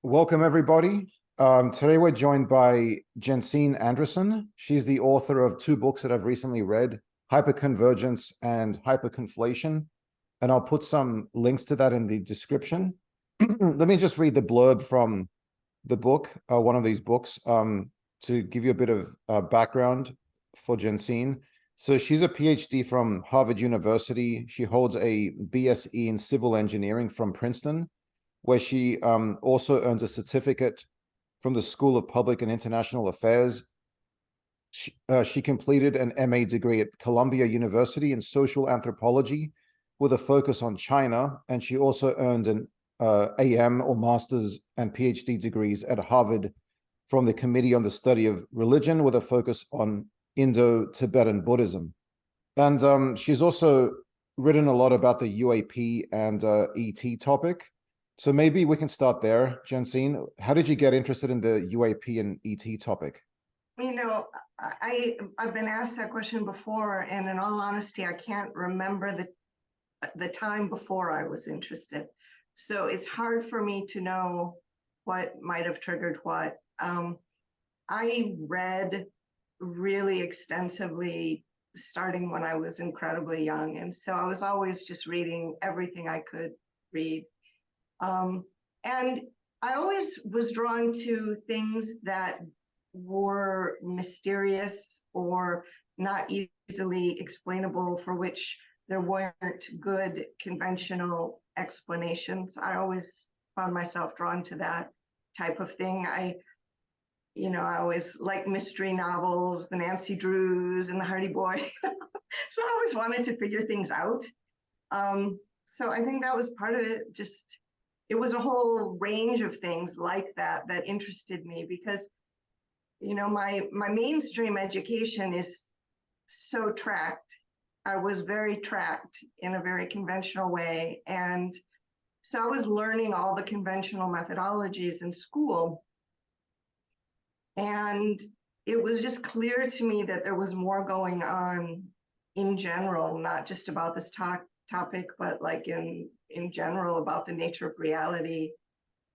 Welcome, everybody. Today we're joined by Jensine Andresen. She's the author of two books that I've recently read, Hyperconvergence and Hyperconflation. And I'll put some links to that in the description. Let me just read the blurb from the book, one of these books, to give you a bit of background for Jensine. So she's a Ph.D. from Harvard University. She holds a B.S.E. in civil engineering from Princeton, where she also earns a certificate from the School of Public and International Affairs. She completed an MA degree at Columbia University in Social Anthropology with a focus on China, and she also earned an AM or Master's and PhD degrees at Harvard from the Committee on the Study of Religion with a focus on Indo-Tibetan Buddhism. And she's also written a lot about the UAP and ET topic. So maybe we can start there, Jensine. How did you get interested in the UAP and ET topic? I've been asked that question before, and in all honesty, I can't remember the time before I was interested. So it's hard for me to know what might have triggered what. I read really extensively starting when I was incredibly young, and so I was always just reading everything I could read. And I always was drawn to things that were mysterious or not easily explainable, for which there weren't good conventional explanations. I always found myself drawn to that type of thing. I always liked mystery novels, the Nancy Drews and the Hardy Boy. So I always wanted to figure things out. So I think that was part of it. Just, it was a whole range of things like that that interested me, because my mainstream education is so tracked. I was very tracked in a very conventional way, and so I was learning all the conventional methodologies in school, and it was just clear to me that there was more going on in general, not just about this topic, but like in general about the nature of reality.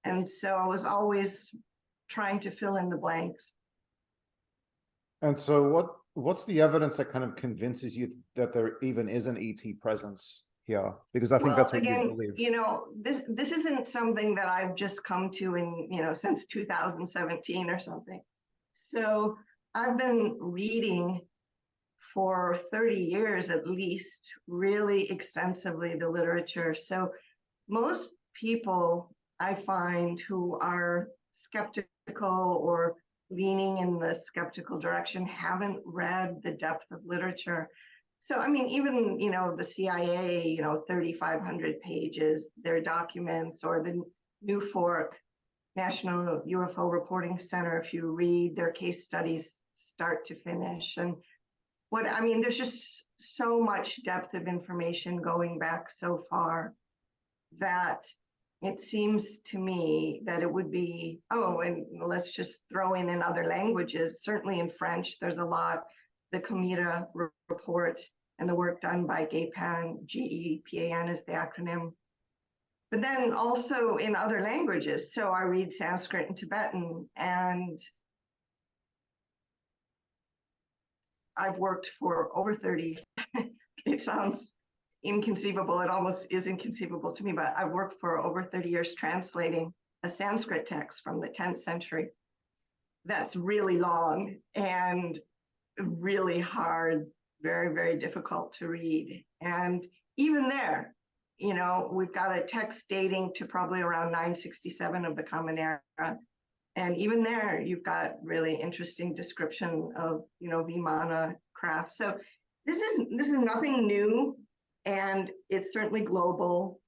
And so I was always trying to fill in the blanks. And so what's the evidence that kind of convinces you that there even is an ET presence here? Because I think that's what you believe. This isn't something that I've just come to in, since 2017 or something. So I've been reading for 30 years at least, really extensively, the literature. So most people I find who are skeptical or leaning in the skeptical direction haven't read the depth of literature. So, I mean, even, the CIA, 3,500 pages, their documents, or the NUFORC, National UFO Reporting Center, if you read their case studies start to finish. And there's just so much depth of information going back so far that it seems to me that it would be, and let's just throw in other languages. Certainly in French, there's a lot, the Comita report and the work done by GEPAN, GEPAN is the acronym. But then also in other languages. So I read Sanskrit and Tibetan, and I've worked for over 30 years. It sounds inconceivable. It almost is inconceivable to me, but I've worked for over 30 years translating a Sanskrit text from the 10th century. That's really long and really hard, very, very difficult to read. And even there, we've got a text dating to probably around 967 of the Common Era. And even there, you've got really interesting description of, Vimana craft. So this is nothing new, and it's certainly global.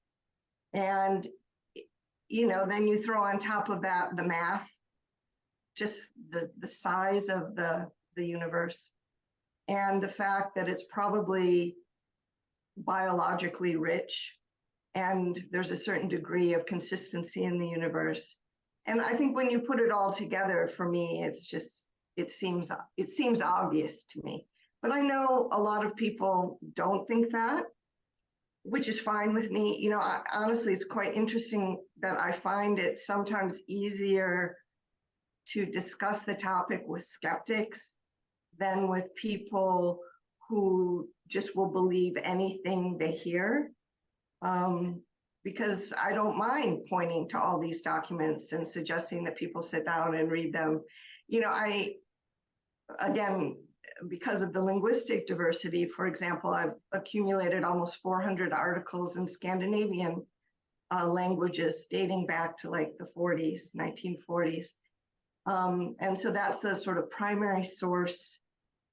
And, then you throw on top of that the math, just the size of the universe, and the fact that it's probably biologically rich, and there's a certain degree of consistency in the universe. And I think when you put it all together, for me, it seems obvious to me. But I know a lot of people don't think that. which is fine with me. You know, honestly, it's quite interesting that I find it sometimes easier to discuss the topic with skeptics than with people who just will believe anything they hear. Because I don't mind pointing to all these documents and suggesting that people sit down and read them. You know, again, because of the linguistic diversity, for example, I've accumulated almost 400 articles in Scandinavian languages dating back to like the 40s, 1940s. And so that's the sort of primary source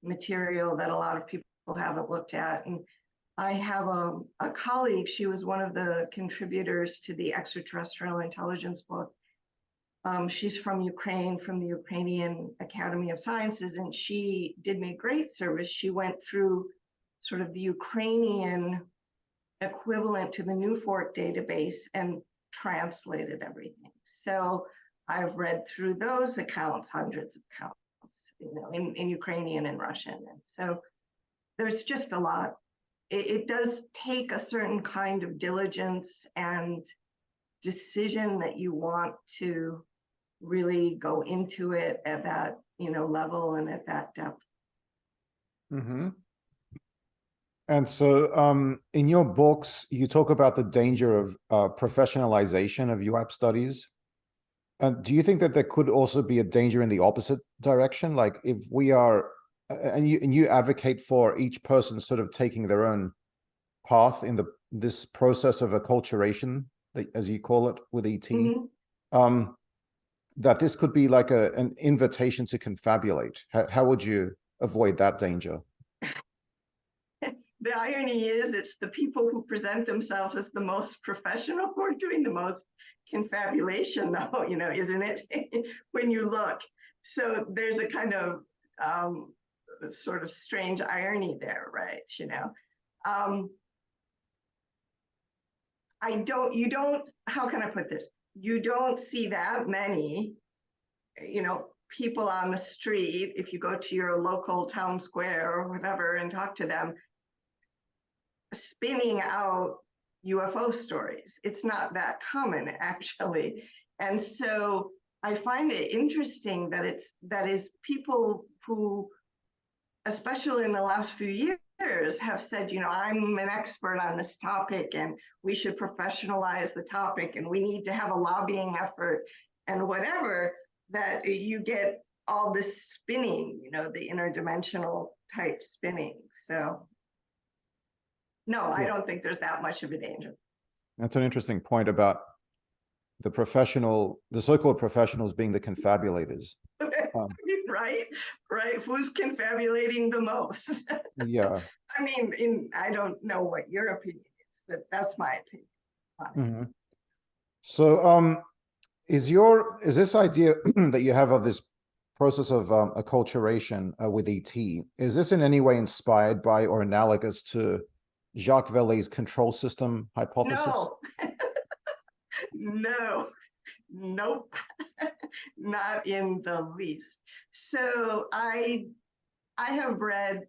material that a lot of people haven't looked at. And I have a colleague, she was one of the contributors to the extraterrestrial intelligence book. She's from Ukraine, from the Ukrainian Academy of Sciences, and she did me a great service. She went through sort of the Ukrainian equivalent to the Newfort database and translated everything. So I've read through those accounts, hundreds of accounts, you know, in Ukrainian and Russian. And so there's just a lot. It does take a certain kind of diligence and decision that you want to really go into it at that, you know, level and at that depth. Mm-hmm. And so in your books, you talk about the danger of professionalization of UAP studies. Do you think that there could also be a danger in the opposite direction? Like if we are, and you advocate for each person sort of taking their own path in this process of acculturation, as you call it, with ET, mm-hmm. That this could be like an invitation to confabulate. How would you avoid that danger? The irony is it's the people who present themselves as the most professional who are doing the most confabulation, though, you know, isn't it? When you look. So there's a kind of sort of strange irony there, right? You know, how can I put this? You don't see that many, you know, people on the street, if you go to your local town square or whatever and talk to them, spinning out UFO stories. It's not that common, actually. And so I find it interesting that is people who, especially in the last few years, have said, you know, I'm an expert on this topic and we should professionalize the topic and we need to have a lobbying effort and whatever, that you get all this spinning, you know, the interdimensional type spinning. So no, I don't think there's that much of a danger. That's an interesting point about the so-called professionals being the confabulators. Right. Who's confabulating the most? Yeah. I mean, I don't know what your opinion is, but that's my opinion. Mm-hmm. So, is this idea that you have of this process of acculturation with ET, is this in any way inspired by or analogous to Jacques Vallée's control system hypothesis? No, nope, not in the least. So I have read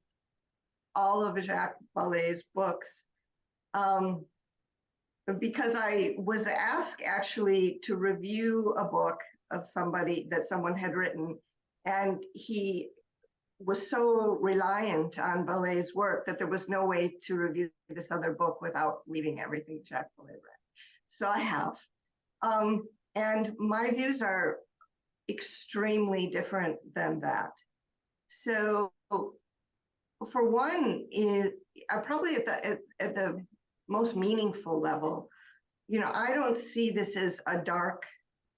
all of Jacques Vallée's books because I was asked actually to review a book of that someone had written, and he was so reliant on Vallée's work that there was no way to review this other book without reading everything Jacques Vallée read. So I have. And my views are extremely different than that. So for one, probably at the most meaningful level, you know, I don't see this as a dark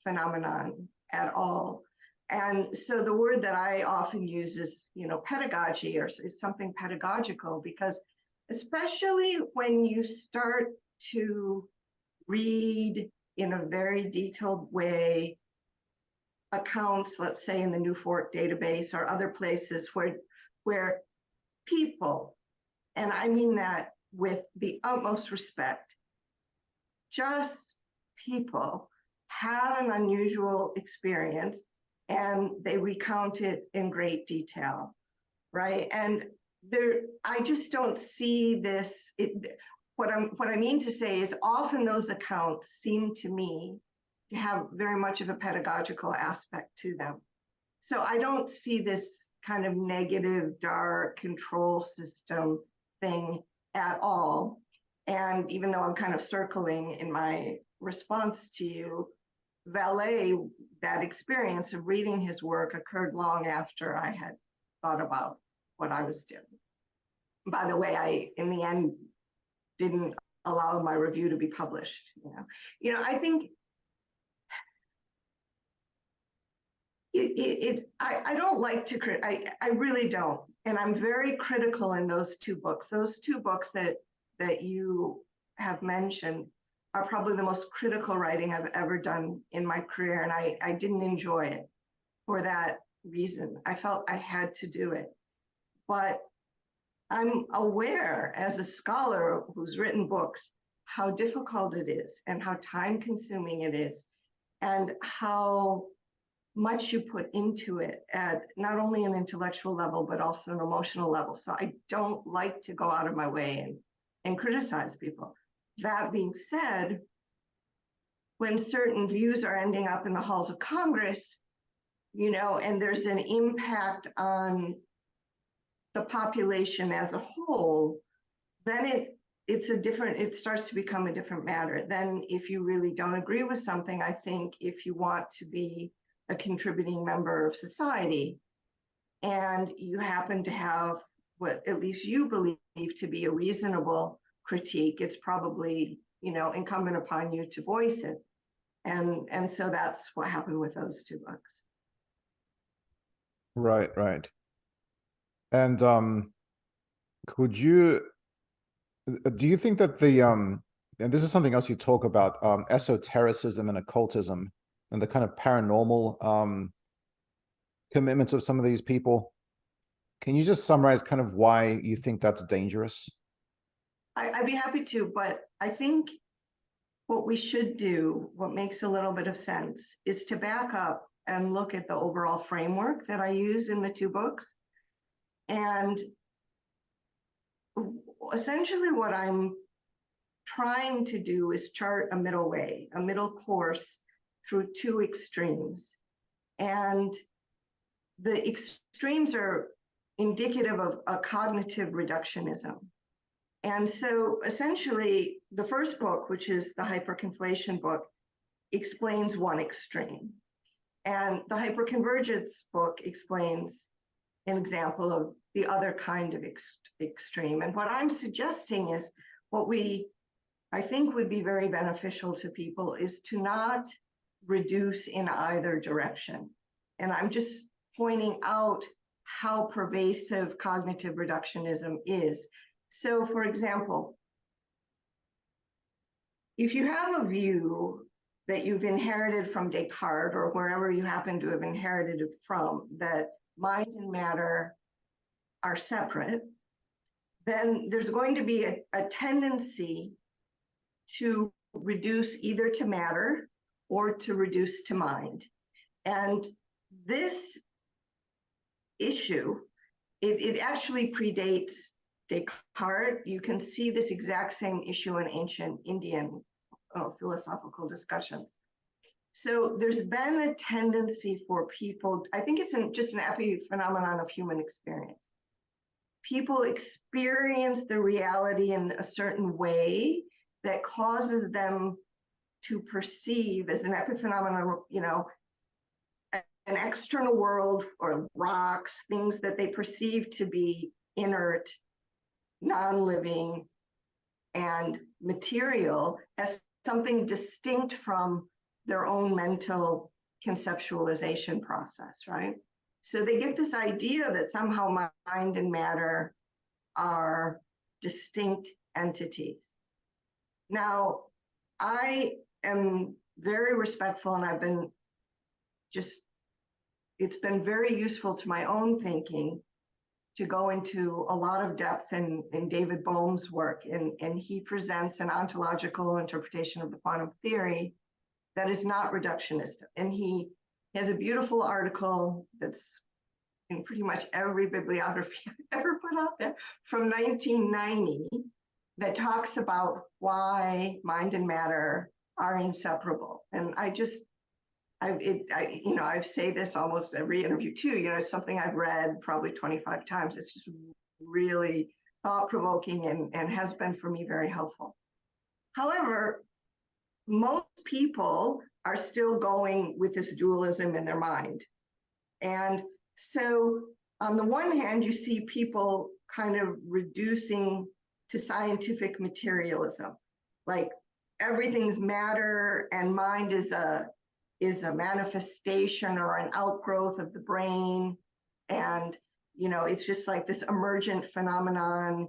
phenomenon at all. And so the word that I often use is, you know, pedagogy, or is something pedagogical, because especially when you start to read in a very detailed way accounts, let's say in the Newfort database or other places where people, and I mean that with the utmost respect, just people had an unusual experience and they recount it in great detail, right? And I just don't see this. what I mean to say is often those accounts seem to me to have very much of a pedagogical aspect to them. So I don't see this kind of negative, dark control system thing at all. And even though I'm kind of circling in my response to you, Valet, that experience of reading his work occurred long after I had thought about what I was doing. By the way, I, in the end, didn't allow my review to be published. I think I don't like to I really don't, and I'm very critical in those two books. Those two books that you have mentioned are probably the most critical writing I've ever done in my career, and I didn't enjoy it for that reason. I felt I had to do it, but I'm aware as a scholar who's written books how difficult it is and how time-consuming it is, and how much you put into it at not only an intellectual level, but also an emotional level. So I don't like to go out of my way and criticize people. That being said, when certain views are ending up in the halls of Congress, and there's an impact on the population as a whole, then it starts to become a different matter. Then if you really don't agree with something, I think if you want to be a contributing member of society, and you happen to have what at least you believe to be a reasonable critique, it's probably incumbent upon you to voice it. And so that's what happened with those two books. Right. And do you think that and this is something else you talk about, esotericism and occultism and the kind of paranormal commitments of some of these people? Can you just summarize kind of why you think that's dangerous? I'd be happy to, but I think what we should do, what makes a little bit of sense, is to back up and look at the overall framework that I use in the two books. And essentially what I'm trying to do is chart a middle way, a middle course through two extremes. And the extremes are indicative of a cognitive reductionism. And so essentially, the first book, which is the Hyperconflation book, explains one extreme. And the Hyperconvergence book explains an example of the other kind of extreme. And what I'm suggesting is what I think would be very beneficial to people is to not reduce in either direction. And I'm just pointing out how pervasive cognitive reductionism is. So, for example, if you have a view that you've inherited from Descartes or wherever you happen to have inherited it from, that mind and matter are separate, then there's going to be a tendency to reduce either to matter or to reduce to mind. And this issue, it actually predates Descartes. You can see this exact same issue in ancient Indian philosophical discussions. So there's been a tendency for people, I think it's just an epiphenomenon of human experience. People experience the reality in a certain way that causes them to perceive as an epiphenomenon, an external world or rocks, things that they perceive to be inert, non-living, and material as something distinct from their own mental conceptualization process, right? So they get this idea that somehow mind and matter are distinct entities. Now, I am very respectful, and it's been very useful to my own thinking to go into a lot of depth in David Bohm's work, and he presents an ontological interpretation of the quantum theory that is not reductionist. And he has a beautiful article that's in pretty much every bibliography I've ever put out there from 1990 that talks about why mind and matter are inseparable. And I say this almost every interview too, it's something I've read probably 25 times. It's just really thought-provoking and has been for me very helpful. However, most people are still going with this dualism in their mind. And so on the one hand, you see people kind of reducing to scientific materialism, like everything's matter and mind is a manifestation or an outgrowth of the brain. And, it's just like this emergent phenomenon.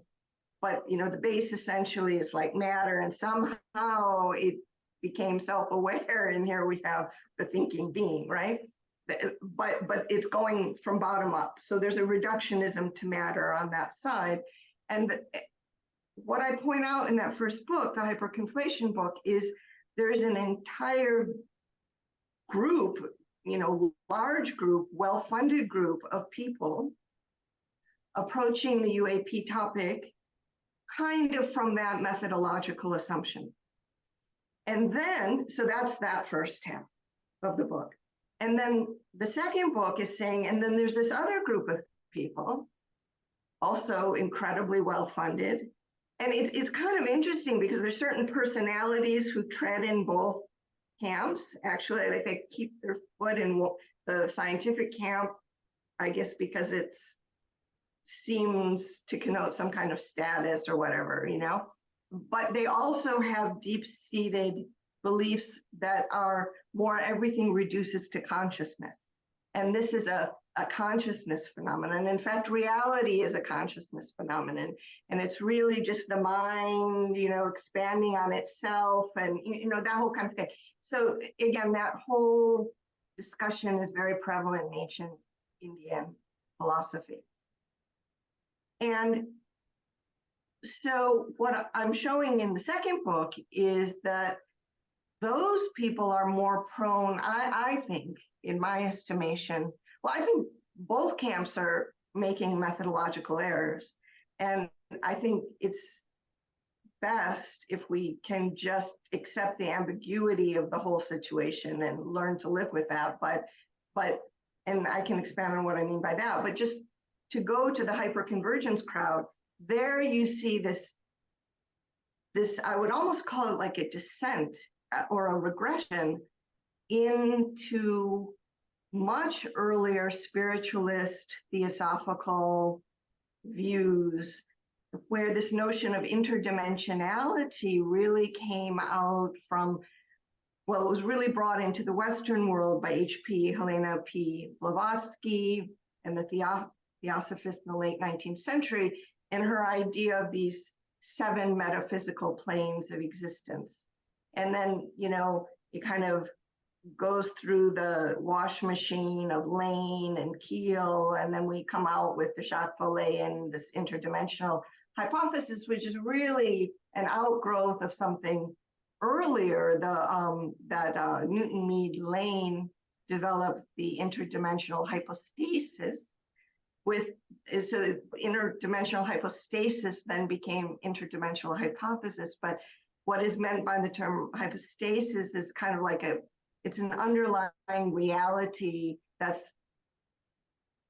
But, the base essentially is like matter, and somehow it became self-aware, and here we have the thinking being, right? But it's going from bottom up. So there's a reductionism to matter on that side. And what I point out in that first book, the Hyperconflation book, is there is an entire group, large group, well-funded group of people approaching the UAP topic kind of from that methodological assumption. And then, so that's that first half of the book. And then the second book is saying, and then there's this other group of people, also incredibly well-funded. And it's kind of interesting because there's certain personalities who tread in both camps. Actually, like they keep their foot in the scientific camp, I guess because it seems to connote some kind of status or whatever, But they also have deep-seated beliefs that are more everything reduces to consciousness. And this is a consciousness phenomenon. In fact, reality is a consciousness phenomenon. And it's really just the mind, expanding on itself and, that whole kind of thing. So again, that whole discussion is very prevalent in ancient Indian philosophy. And so what I'm showing in the second book is that those people are more prone, I think, in my estimation. Well, I think both camps are making methodological errors. And I think it's best if we can just accept the ambiguity of the whole situation and learn to live with that. But and I can expand on what I mean by that, but just to go to the hyperconvergence crowd, there you see this, I would almost call it like a descent or a regression into much earlier spiritualist theosophical views, where this notion of interdimensionality really came out from, well, it was really brought into the Western world by Helena P. Blavatsky and the Theosophists in the late 19th century, and her idea of these 7 metaphysical planes of existence. And then, it kind of goes through the wash machine of Lane and Keel, and then we come out with the Jacques-Vallée, this interdimensional hypothesis, which is really an outgrowth of something earlier, that Newton-Meade-Lane developed the interdimensional hypostasis, so interdimensional hypostasis then became interdimensional hypothesis. But what is meant by the term hypostasis is kind of like it's an underlying reality that's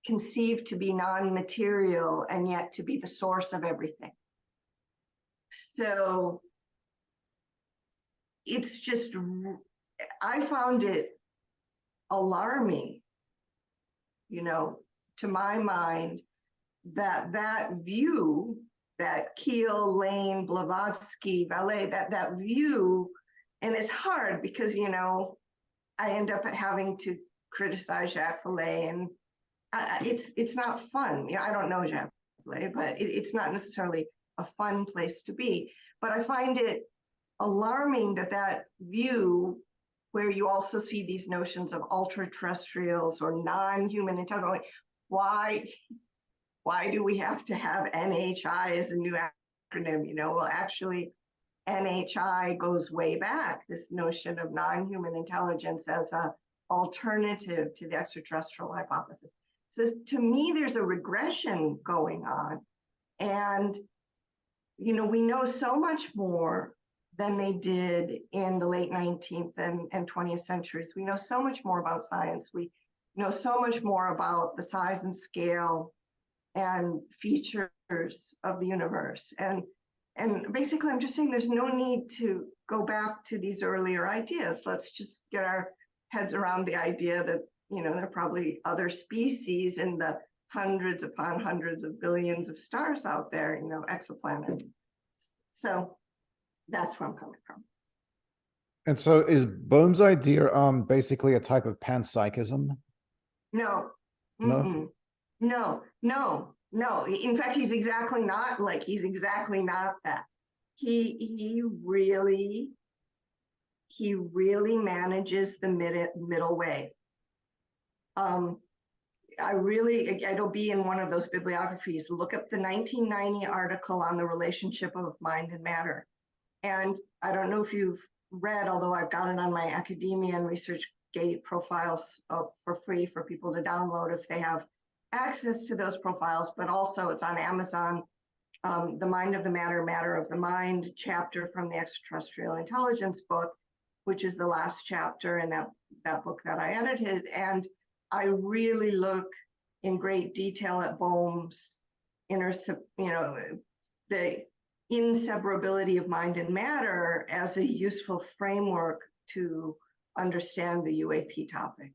conceived to be non-material and yet to be the source of everything. So it's just, I found it alarming, to my mind, that view, that Keel, Lane, Blavatsky, Vallée, that view, and it's hard because, I end up having to criticize Jacques Vallée, and it's not fun. I don't know Jacques Vallée, but it's not necessarily a fun place to be. But I find it alarming that view, where you also see these notions of ultra-terrestrials or non-human intelligence. Why do we have to have NHI as a new acronym? Well, actually, NHI goes way back, this notion of non-human intelligence as an alternative to the extraterrestrial hypothesis. So to me, there's a regression going on. And we know so much more than they did in the late 19th and 20th centuries. We know so much more about science. We know so much more about the size and scale and features of the universe. And basically, I'm just saying there's no need to go back to these earlier ideas. Let's just get our heads around the idea that, there are probably other species in the hundreds upon hundreds of billions of stars out there, exoplanets. So that's where I'm coming from. And so is Bohm's idea basically a type of panpsychism? No. No? No. In fact, he's exactly not that. He really manages the middle way. It'll be in one of those bibliographies. Look up the 1990 article on the relationship of mind and matter. And I don't know if you've read, although I've got it on my academia and ResearchGate profiles for free for people to download if they have access to those profiles, but also it's on Amazon, The Mind of the Matter, Matter of the Mind chapter from the Extraterrestrial Intelligence book, which is the last chapter in that book that I edited. And I really look in great detail at Bohm's the inseparability of mind and matter as a useful framework to understand the UAP topic.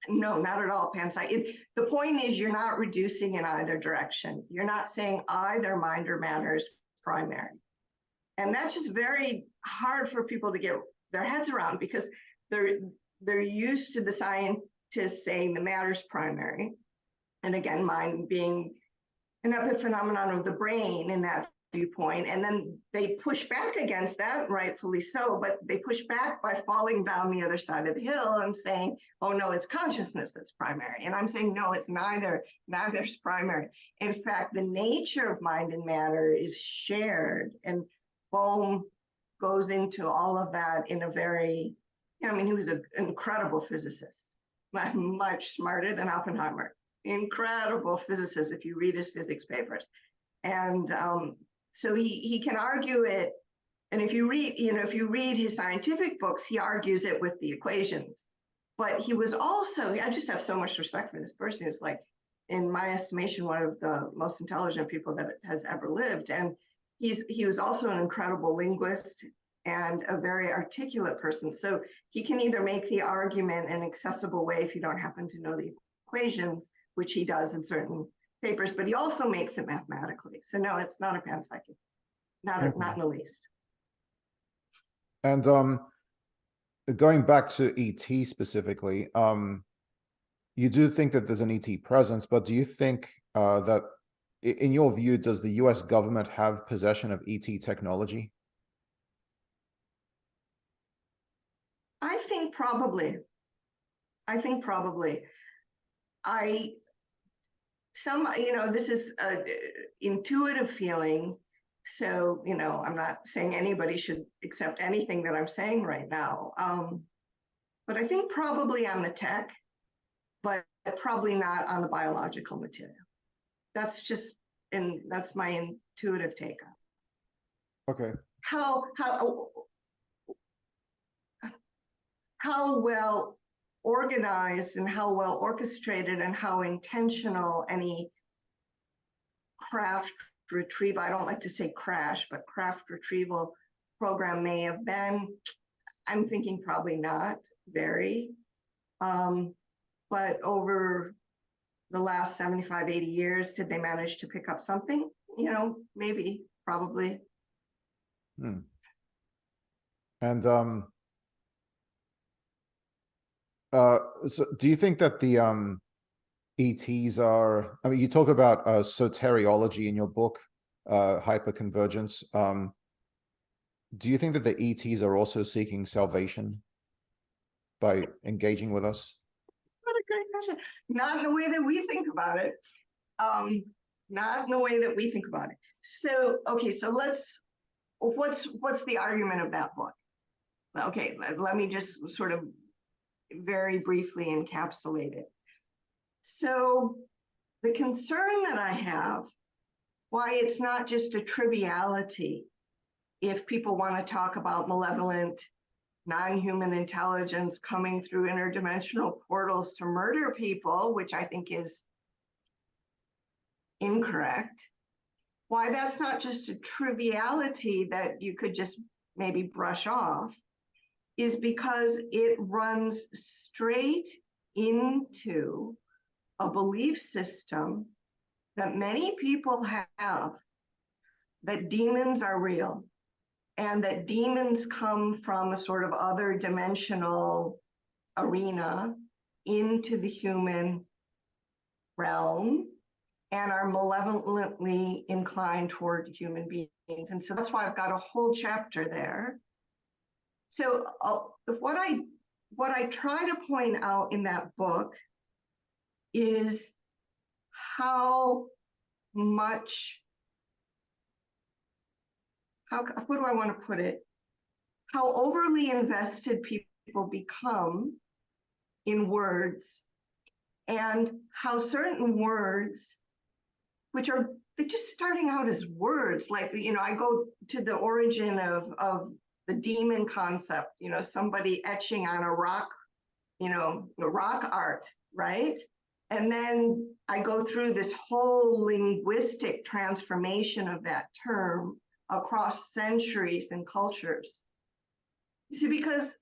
No, not at all, panpsych. The point is you're not reducing in either direction. You're not saying either mind or matter is primary. And that's just very hard for people to get their heads around because they're used to the scientists saying the matter's primary. And again, mind being an epiphenomenon of the brain in that viewpoint. And then they push back against that, rightfully so, but they push back by falling down the other side of the hill and saying, oh no, it's consciousness that's primary. And I'm saying, no, it's neither's primary. In fact, the nature of mind and matter is shared. And Bohm goes into all of that in a very, he was an incredible physicist, much smarter than Oppenheimer. Incredible physicist if you read his physics papers. And so he can argue it. And if you read his scientific books, he argues it with the equations. But he was also, I just have so much respect for this person. It's like, in my estimation, one of the most intelligent people that has ever lived. And he was also an incredible linguist and a very articulate person. So he can either make the argument in an accessible way if you don't happen to know the equations, which he does in certain papers, but he also makes it mathematically. So no, it's not a panpsychism, not in the least. And going back to ET specifically, you do think that there's an ET presence, but do you think that, in your view, does the US government have possession of ET technology? I think probably. This is an intuitive feeling. So, I'm not saying anybody should accept anything that I'm saying right now. But I think probably on the tech, but probably not on the biological material. That's my intuitive take on it. Okay. How well organized and how well orchestrated and how intentional any craft retrieval, I don't like to say crash, but craft retrieval program may have been, I'm thinking probably not very. But over the last 75, 80 years, did they manage to pick up something? Maybe, probably. And so do you think that the ETs are, you talk about soteriology in your book, Hyperconvergence. Do you think that the ETs are also seeking salvation by engaging with us? What a great question. Not in the way that we think about it. Not in the way that we think about it. So, okay, so what's the argument of that book? Okay, let me just sort of very briefly encapsulate it. So the concern that I have, why it's not just a triviality if people want to talk about malevolent, non-human intelligence coming through interdimensional portals to murder people, which I think is incorrect. Why that's not just a triviality that you could just maybe brush off is because it runs straight into a belief system that many people have, that demons are real and that demons come from a sort of other dimensional arena into the human realm and are malevolently inclined toward human beings. And so that's why I've got a whole chapter there. So what I try to point out in that book is how much, what do I want to put it? How overly invested people become in words, and how certain words, which are, they're just starting out as words, like, I go to the origin of the demon concept, somebody etching on a rock, the rock art, right? And then I go through this whole linguistic transformation of that term across centuries and cultures. You see, because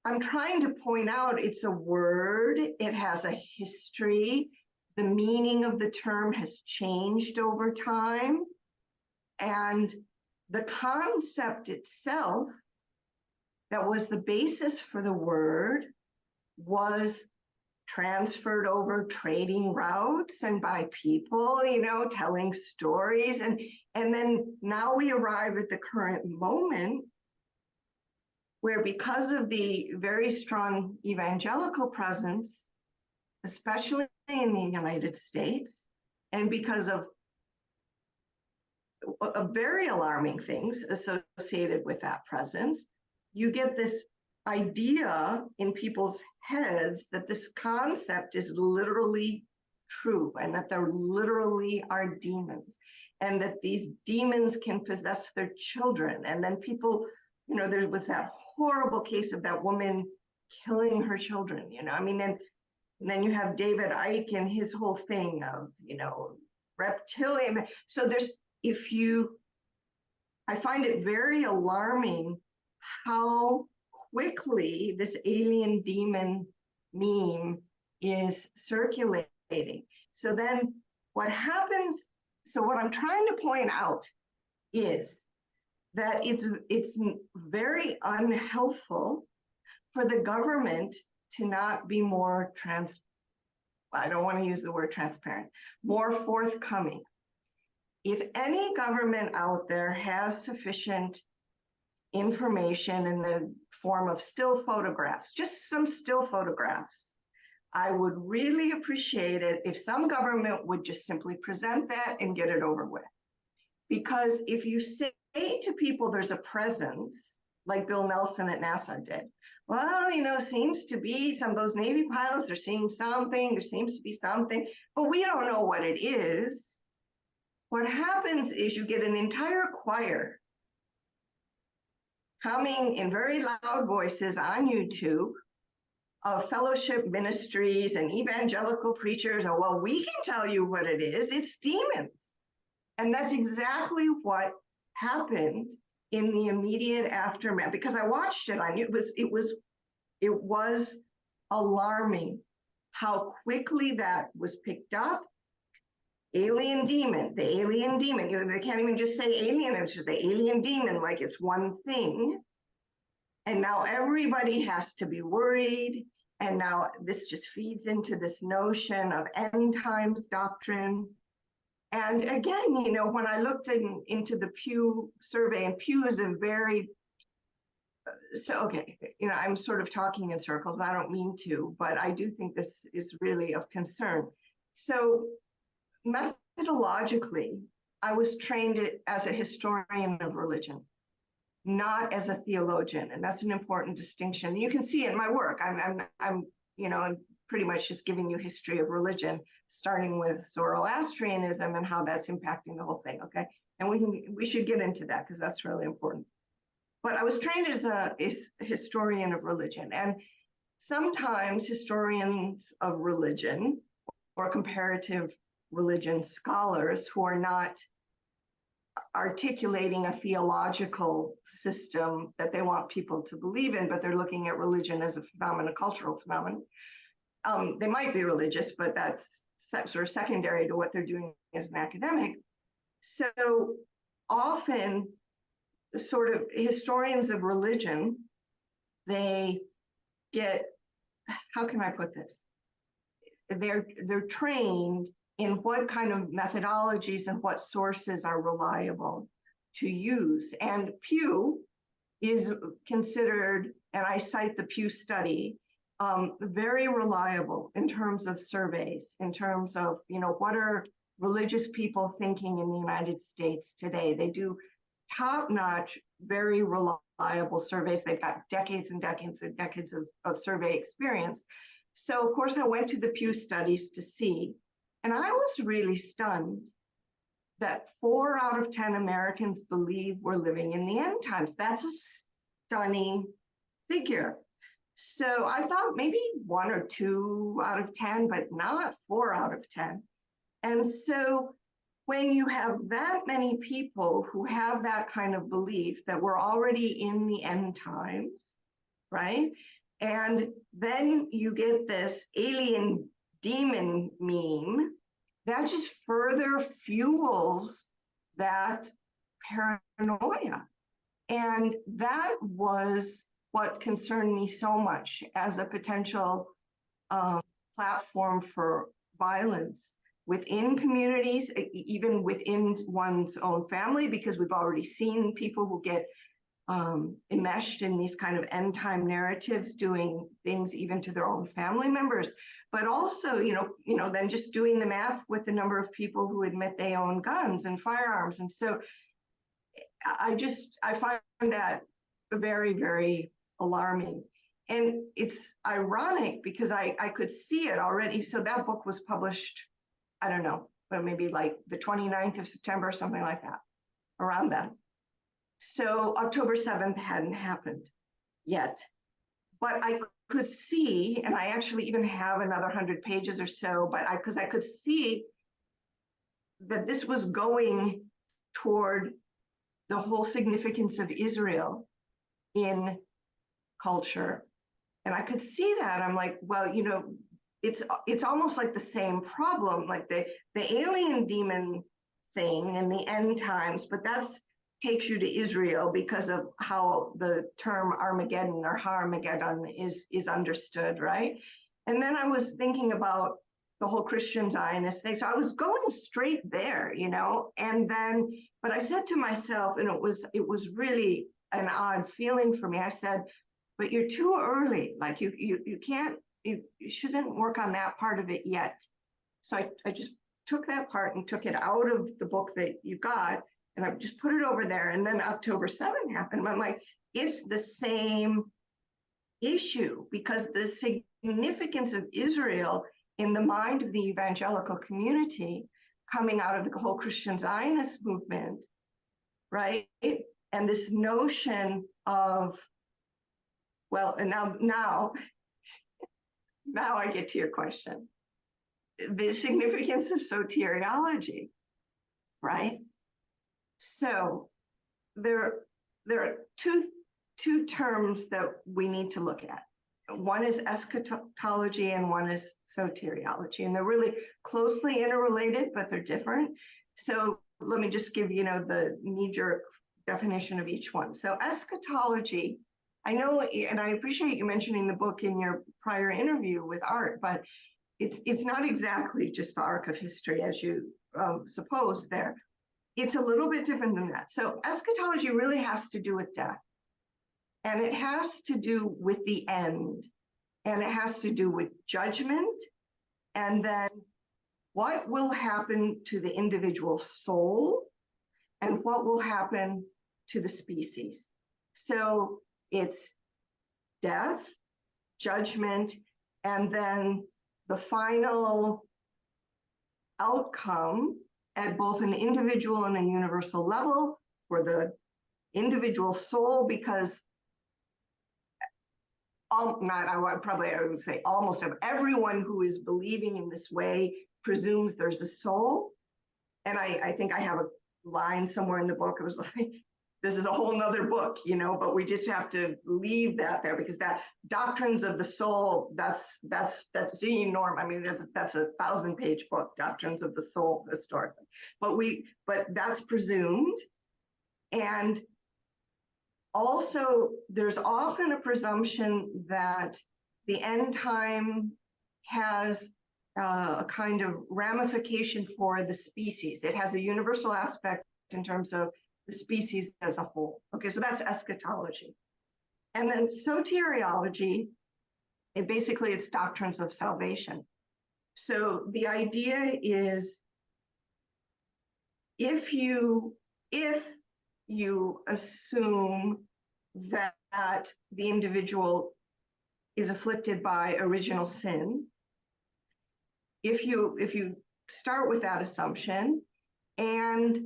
I'm trying to point out it's a word, it has a history, the meaning of the term has changed over time, and the concept itself that was the basis for the word was transferred over trading routes and by people, telling stories. And then now we arrive at the current moment where, because of the very strong evangelical presence, especially in the United States, and because of very alarming things associated with that presence, you get this idea in people's heads that this concept is literally true and that there literally are demons and that these demons can possess their children. And then people, there was that horrible case of that woman killing her children, and then you have David Icke and his whole thing of, reptilian. So I find it very alarming how quickly this alien demon meme is circulating. So then what happens, so what I'm trying to point out is that it's very unhelpful for the government to not be more I don't want to use the word transparent, more forthcoming. If any government out there has sufficient information in the form of still photographs, just some still photographs, I would really appreciate it if some government would just simply present that and get it over with. Because if you say to people there's a presence, like Bill Nelson at NASA did, well, seems to be some of those Navy pilots are seeing something, there seems to be something, but we don't know what it is. What happens is you get an entire choir coming in very loud voices on YouTube of fellowship ministries and evangelical preachers. Oh, well, we can tell you what it is. It's demons. And that's exactly what happened in the immediate aftermath, because I watched it. I knew it was alarming how quickly that was picked up. Alien demon, the alien demon. They can't even just say alien, it's just the alien demon, like it's one thing. And now everybody has to be worried. And now this just feeds into this notion of end times doctrine. And again, when I looked into the Pew survey, and Pew is a very, I'm sort of talking in circles. I don't mean to, but I do think this is really of concern. So methodologically, I was trained as a historian of religion, not as a theologian, and that's an important distinction. You can see it in my work. I'm pretty much just giving you history of religion. starting with Zoroastrianism and how that's impacting the whole thing, okay? And we should get into that because that's really important. But I was trained as a historian of religion, and sometimes historians of religion or comparative religion scholars who are not articulating a theological system that they want people to believe in, but they're looking at religion as a phenomenon, a cultural phenomenon. They might be religious, but that's sort of secondary to what they're doing as an academic. So often, the sort of historians of religion, they get, how can I put this? They're trained in what kind of methodologies and what sources are reliable to use. And Pew is considered, and I cite the Pew study, very reliable in terms of surveys, in terms of, what are religious people thinking in the United States today. They do top-notch, very reliable surveys. They've got decades and decades and decades of survey experience. So of course I went to the Pew studies to see, and I was really stunned that 4 out of 10 Americans believe we're living in the end times. That's a stunning figure. So I thought maybe 1 or 2 out of 10, but not 4 out of 10. And so when you have that many people who have that kind of belief that we're already in the end times, right? And then you get this alien demon meme, that just further fuels that paranoia. And that was what concerned me so much as a potential platform for violence within communities, even within one's own family, because we've already seen people who get enmeshed in these kind of end time narratives, doing things even to their own family members, but also, then just doing the math with the number of people who admit they own guns and firearms. And so I find that very, very alarming. And it's ironic because I could see it already. So that book was published, I don't know, but maybe like the 29th of September or something like that, around then. So October 7th hadn't happened yet, but I could see, and I actually even have another 100 pages or so, but because I could see that this was going toward the whole significance of Israel in culture. And I could see that. I'm like, well, it's almost like the same problem, like the alien demon thing in the end times, but that's takes you to Israel because of how the term Armageddon or Harmageddon is understood, right? And then I was thinking about the whole Christian Zionist thing. So I was going straight there, and then, but I said to myself, and it was really an odd feeling for me. I said, but you're too early. Like you can't, you shouldn't work on that part of it yet. So I just took that part and took it out of the book that you got, and I just put it over there. And then October 7th happened. I'm like, it's the same issue, because the significance of Israel in the mind of the evangelical community coming out of the whole Christian Zionist movement, right? And this notion of, well, and now I get to your question. The significance of soteriology, right? So there are two terms that we need to look at. One is eschatology and one is soteriology, and they're really closely interrelated, but they're different. So let me just give the knee-jerk definition of each one. So eschatology, I know, and I appreciate you mentioning the book in your prior interview with Art, but it's not exactly just the arc of history as you suppose there. It's a little bit different than that. So eschatology really has to do with death, and it has to do with the end, and it has to do with judgment, and then what will happen to the individual soul and what will happen to the species. So it's death, judgment, and then the final outcome at both an individual and a universal level for the individual soul, because I would say almost everyone who is believing in this way presumes there's a soul. And I think I have a line somewhere in the book. It was like, this is a whole nother book, but we just have to leave that there, because that doctrines of the soul, that's enormous. I mean, that's a 1,000-page book, Doctrines of the Soul, historically. But that's presumed. And also, there's often a presumption that the end time has a kind of ramification for the species. It has a universal aspect in terms of the species as a whole. Okay, so that's eschatology. And then soteriology, it's doctrines of salvation. So the idea is, if you assume that the individual is afflicted by original sin, if you start with that assumption, and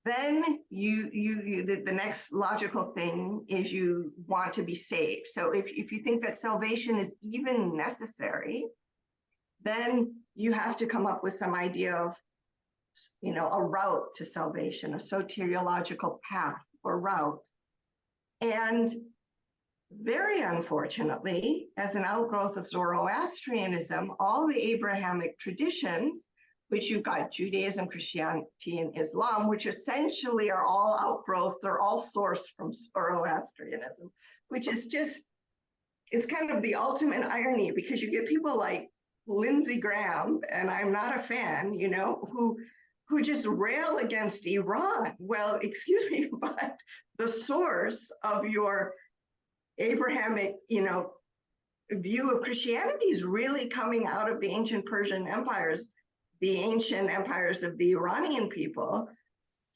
then the next logical thing is you want to be saved. So if you think that salvation is even necessary, then you have to come up with some idea of, a route to salvation, a soteriological path or route. And very unfortunately, as an outgrowth of Zoroastrianism, all the Abrahamic traditions, which you've got Judaism, Christianity, and Islam, which essentially are all outgrowths, they're all sourced from Zoroastrianism, which is just, it's kind of the ultimate irony, because you get people like Lindsey Graham, and I'm not a fan, who just rail against Iran. Well, excuse me, but the source of your Abrahamic, view of Christianity is really coming out of the ancient Persian empires, the ancient empires of the Iranian people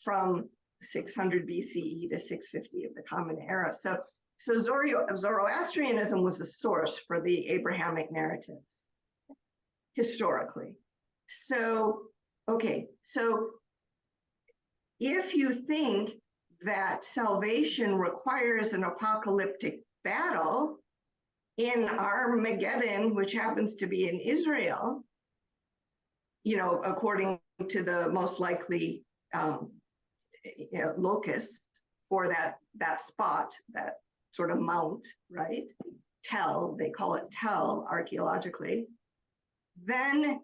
from 600 BCE to 650 of the Common Era. So Zoroastrianism was the source for the Abrahamic narratives historically. So, okay, so if you think that salvation requires an apocalyptic battle in Armageddon, which happens to be in Israel, according to the most likely locus for that spot, that sort of mount, right? Tel, they call it Tel archaeologically. Then,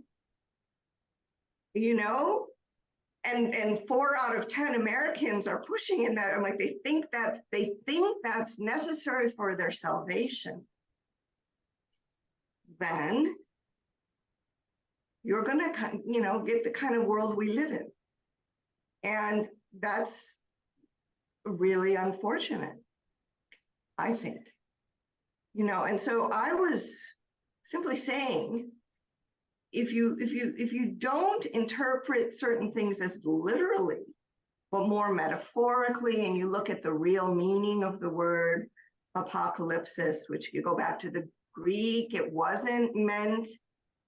and 4 out of 10 Americans are pushing in that. I'm like, they think that's necessary for their salvation. Then you're gonna, get the kind of world we live in, and that's really unfortunate, I think. And so I was simply saying, if you don't interpret certain things as literally, but more metaphorically, and you look at the real meaning of the word apocalypsis, which you go back to the Greek, it wasn't meant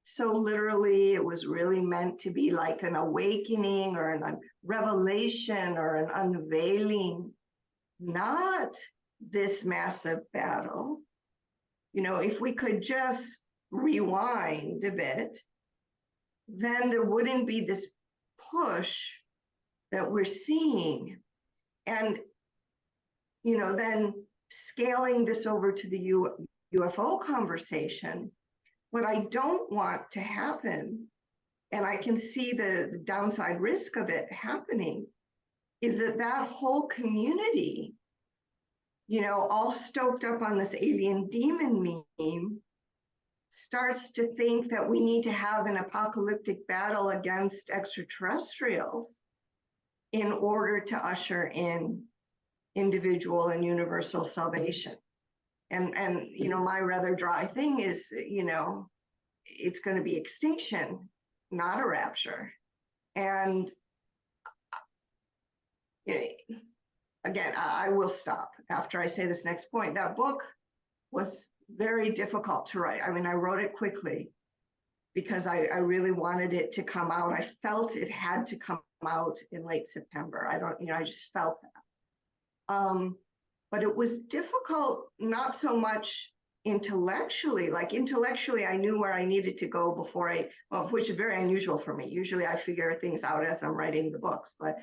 so literally. It was really meant to be like an awakening or a revelation or an unveiling, not this massive battle. If we could just rewind a bit, then there wouldn't be this push that we're seeing. And, then scaling this over to the UFO conversation, what I don't want to happen, and I can see the downside risk of it happening, is that whole community, all stoked up on this alien demon meme, starts to think that we need to have an apocalyptic battle against extraterrestrials in order to usher in individual and universal salvation. And my rather dry thing is, it's going to be extinction, not a rapture. And again, I will stop after I say this next point. That book was very difficult to write. I mean, I wrote it quickly, because I really wanted it to come out. I felt it had to come out in late September. I just felt that. But it was difficult, not so much intellectually. Like intellectually, I knew where I needed to go before which is very unusual for me. Usually I figure things out as I'm writing the books, but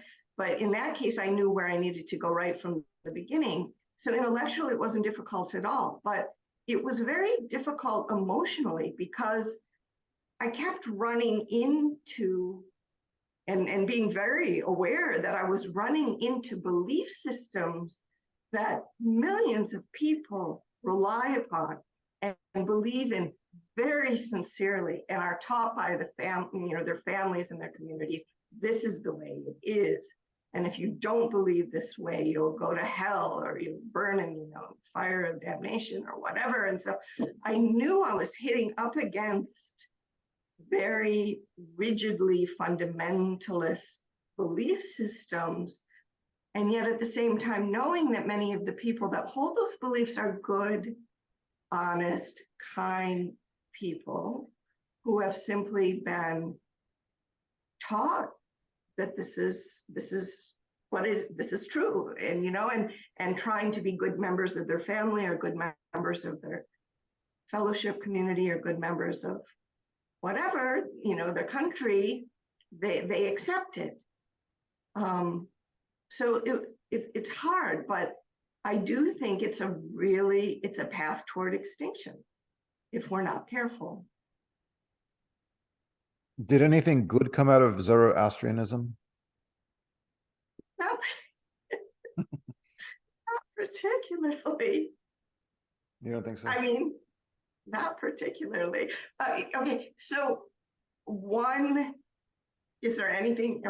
in that case, I knew where I needed to go right from the beginning. So intellectually, it wasn't difficult at all, but it was very difficult emotionally because I kept running into and being very aware that I was running into belief systems that millions of people rely upon and believe in very sincerely and are taught by the family, their families and their communities. This is the way it is. And if you don't believe this way, you'll go to hell or you'll burn in, fire of damnation or whatever. And so I knew I was hitting up against very rigidly fundamentalist belief systems. And yet at the same time, knowing that many of the people that hold those beliefs are good, honest, kind people who have simply been taught that this is true, and trying to be good members of their family or good members of their fellowship community or good members of whatever, their country, they accept it. So it's hard, but I do think it's a path toward extinction if we're not careful. Did anything good come out of Zoroastrianism? Not particularly. You don't think so? I mean, not particularly. Okay, so is there anything,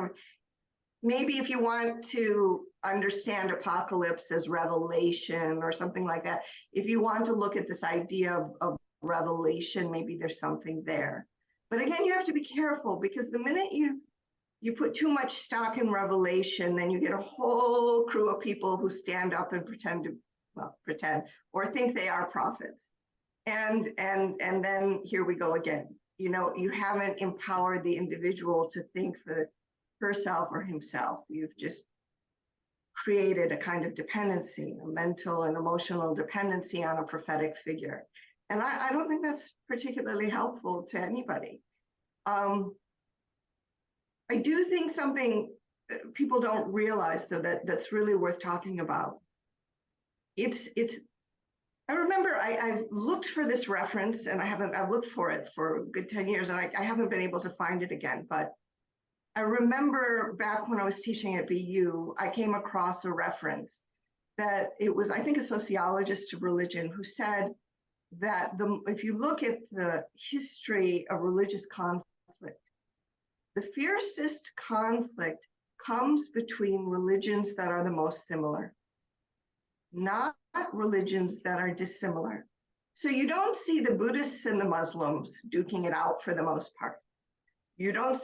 maybe if you want to understand apocalypse as revelation or something like that, if you want to look at this idea of revelation, maybe there's something there. But again, you have to be careful, because the minute you put too much stock in revelation, then you get a whole crew of people who stand up and pretend or think they are prophets. And then here we go again. You haven't empowered the individual to think for herself or himself. You've just created a kind of dependency, a mental and emotional dependency on a prophetic figure. And I don't think that's particularly helpful to anybody. I do think something people don't realize, though, that's really worth talking about. I remember I've looked for this reference, and I've looked for it for a good 10 years, and I haven't been able to find it again. But I remember back when I was teaching at BU, I came across a reference that it was, I think, a sociologist of religion who said that if you look at the history of religious conflict, the fiercest conflict comes between religions that are the most similar, not religions that are dissimilar. So you don't see the Buddhists and the Muslims duking it out for the most part. You don't,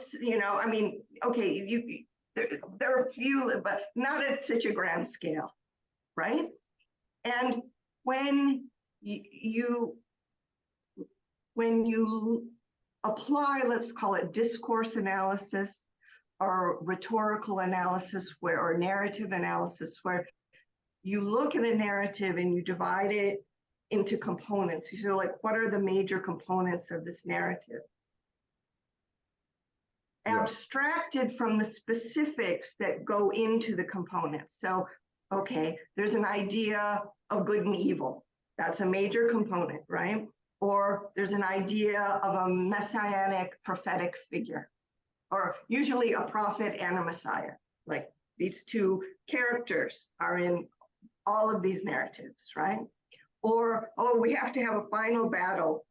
okay, there are a few, but not at such a grand scale, right? And when you apply, let's call it discourse analysis or rhetorical analysis, or narrative analysis, where you look at a narrative and you divide it into components. You say, what are the major components of this narrative? Yeah. Abstracted from the specifics that go into the components. So, okay, there's an idea of good and evil. That's a major component, right? Or there's an idea of a messianic prophetic figure, or usually a prophet and a messiah. Like these two characters are in all of these narratives, right? Or, we have to have a final battle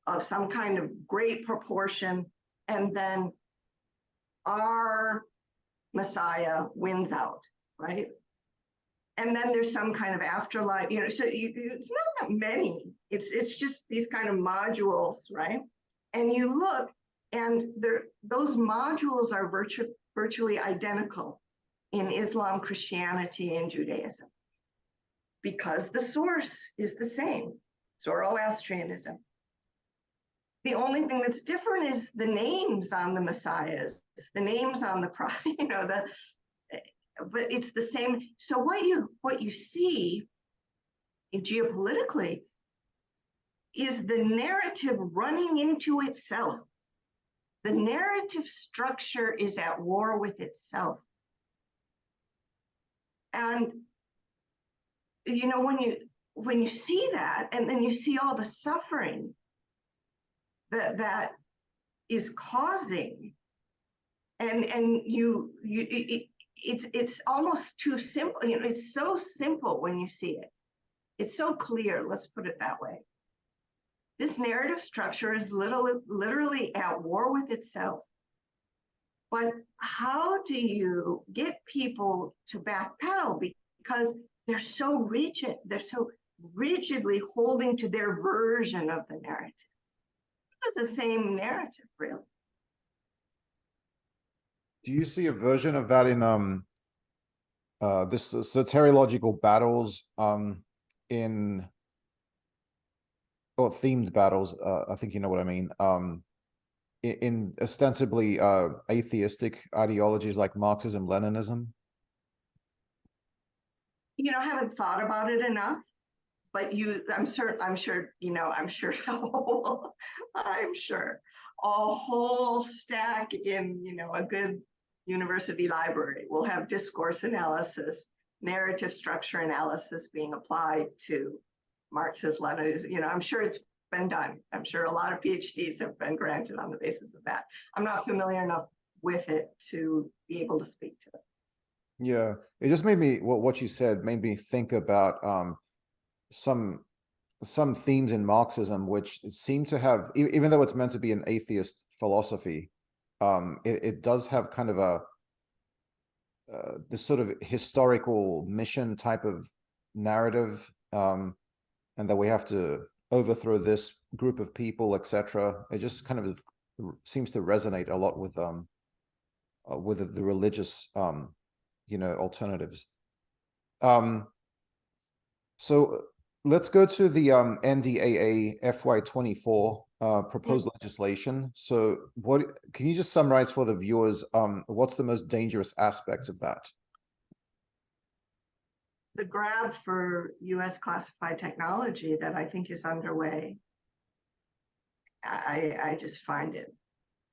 of some kind of great proportion, and then our Messiah wins out, right? And then there's some kind of afterlife, so it's not that many. It's just these kind of modules, right? And you look, and those modules are virtually identical in Islam, Christianity, and Judaism, because the source is the same, Zoroastrianism. The only thing that's different is the names on the messiahs, the names on the but it's the same. So what you see geopolitically is the narrative running into itself. The narrative structure is at war with itself. And when you see that, and then you see all the suffering that is causing, and it's almost too simple. It's so simple when you see it. It's so clear. Let's put it that way. This narrative structure is literally at war with itself. But how do you get people to backpedal? Because they're so rigid. They're so rigidly holding to their version of the narrative. It's the same narrative, really. Do you see a version of that in this soteriological battles in or themed battles? I think you know what I mean. In ostensibly atheistic ideologies like Marxism, Leninism? I haven't thought about it enough, but I'm sure I'm sure a whole stack in a good university library will have discourse analysis, narrative structure analysis being applied to Marxist Leninism. I'm sure it's been done. I'm sure a lot of PhDs have been granted on the basis of that. I'm not familiar enough with it to be able to speak to it. Yeah, it just made me, what you said made me think about some themes in Marxism which seem to have, even though it's meant to be an atheist philosophy, it does have kind of this sort of historical mission type of narrative, and that we have to overthrow this group of people, etc. It just kind of seems to resonate a lot with the religious alternatives. So let's go to the NDAA FY24 proposed legislation. So what can you just summarize for the viewers, what's the most dangerous aspect of that? The grab for US classified technology that I think is underway, I just find it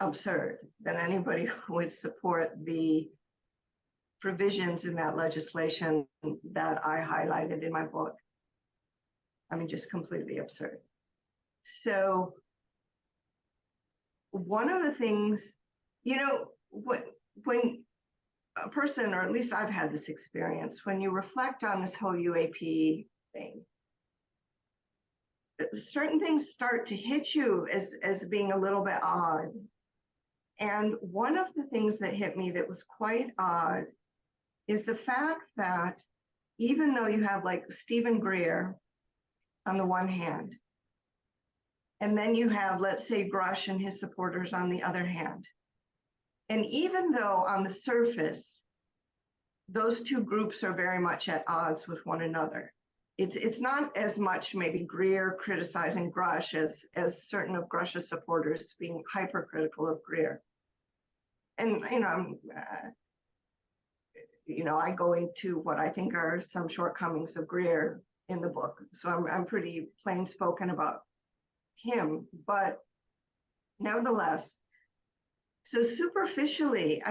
absurd that anybody would support the provisions in that legislation that I highlighted in my book. I mean, just completely absurd. So one of the things, when a person, or at least I've had this experience, when you reflect on this whole UAP thing, certain things start to hit you as being a little bit odd. And one of the things that hit me that was quite odd is the fact that even though you have like Stephen Greer on the one hand, and then you have, let's say, Grush and his supporters on the other hand, and even though on the surface, those two groups are very much at odds with one another, it's not as much maybe Greer criticizing Grush as certain of Grush's supporters being hypercritical of Greer. And I go into what I think are some shortcomings of Greer in the book, so I'm pretty plain spoken about him. But nevertheless, so superficially,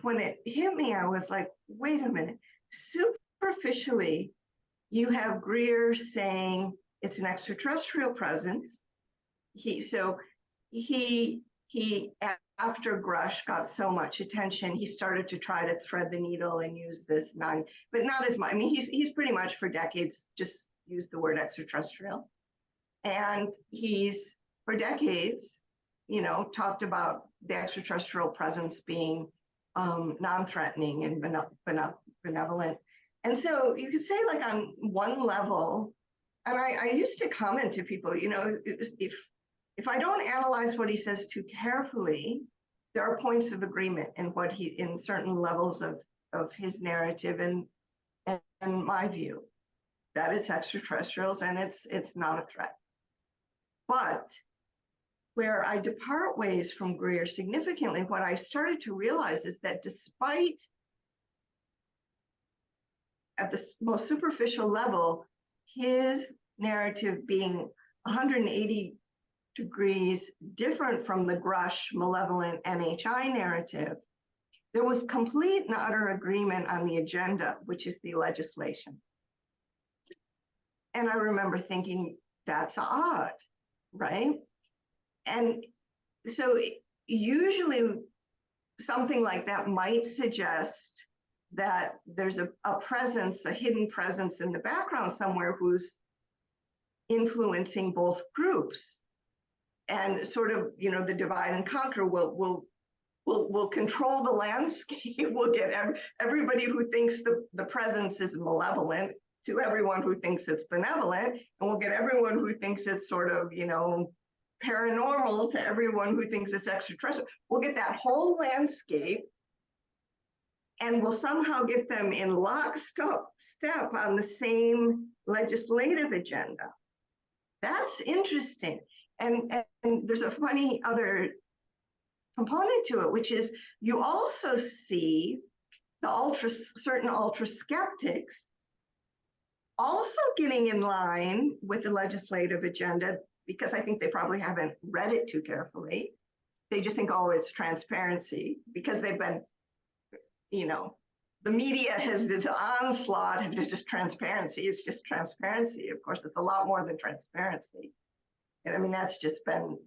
when it hit me, I was like, wait a minute. Superficially, you have Greer saying it's an extraterrestrial presence. After Grush got so much attention, he started to try to thread the needle and use this but not as much. I mean, he's pretty much for decades just used the word extraterrestrial. And he's for decades, talked about the extraterrestrial presence being non-threatening and benevolent. And so you could say, like, on one level, and I used to comment to people, if I don't analyze what he says too carefully, there are points of agreement in certain levels of his narrative and my view that it's extraterrestrials and it's not a threat. But where I depart ways from Greer significantly, what I started to realize is that despite at the most superficial level, his narrative being 180 degrees different from the Grush, malevolent NHI narrative, there was complete and utter agreement on the agenda, which is the legislation. And I remember thinking, that's odd, right? And so usually something like that might suggest that there's a presence, a hidden presence in the background somewhere who's influencing both groups. And sort of, you know, the divide and conquer will control the landscape. We'll get everybody who thinks the presence is malevolent to everyone who thinks it's benevolent, and we'll get everyone who thinks it's sort of, you know, paranormal to everyone who thinks it's extraterrestrial. We'll get that whole landscape, and we'll somehow get them in lockstep on the same legislative agenda. That's interesting. And there's a funny other component to it, which is you also see the certain ultra skeptics also getting in line with the legislative agenda, because I think they probably haven't read it too carefully. They just think, oh, it's transparency, because they've been, you know, the media has this onslaught of just transparency. It's just transparency. Of course, it's a lot more than transparency. And I mean, that's just been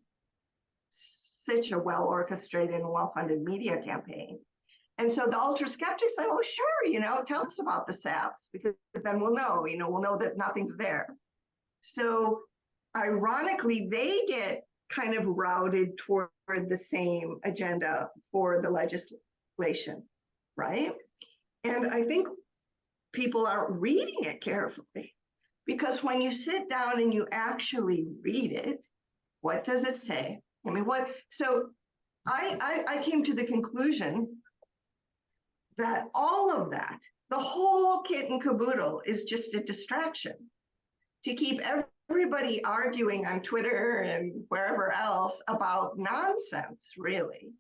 such a well-orchestrated and well-funded media campaign. And so the ultra skeptics say, oh, sure, you know, tell us about the saps, because then we'll know, you know, we'll know that nothing's there. So ironically, they get kind of routed toward the same agenda for the legislation, right? And I think people aren't reading it carefully, because when you sit down and you actually read it, what does it say? I mean, so I came to the conclusion that all of that, the whole kit and caboodle, is just a distraction to keep everybody arguing on Twitter and wherever else about nonsense, really.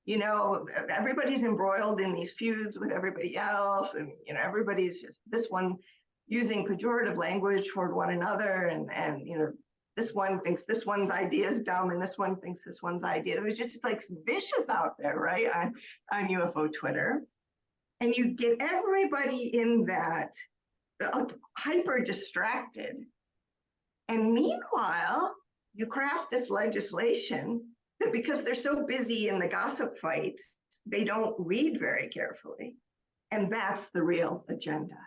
You know, everybody's embroiled in these feuds with everybody else, and, you know, everybody's just, this one using pejorative language toward one another, and you know, this one thinks this one's idea is dumb, and this one thinks this one's idea. It was just like vicious out there, right, on UFO Twitter. And you get everybody in that hyper distracted. And meanwhile, you craft this legislation that, because they're so busy in the gossip fights, they don't read very carefully. And that's the real agenda.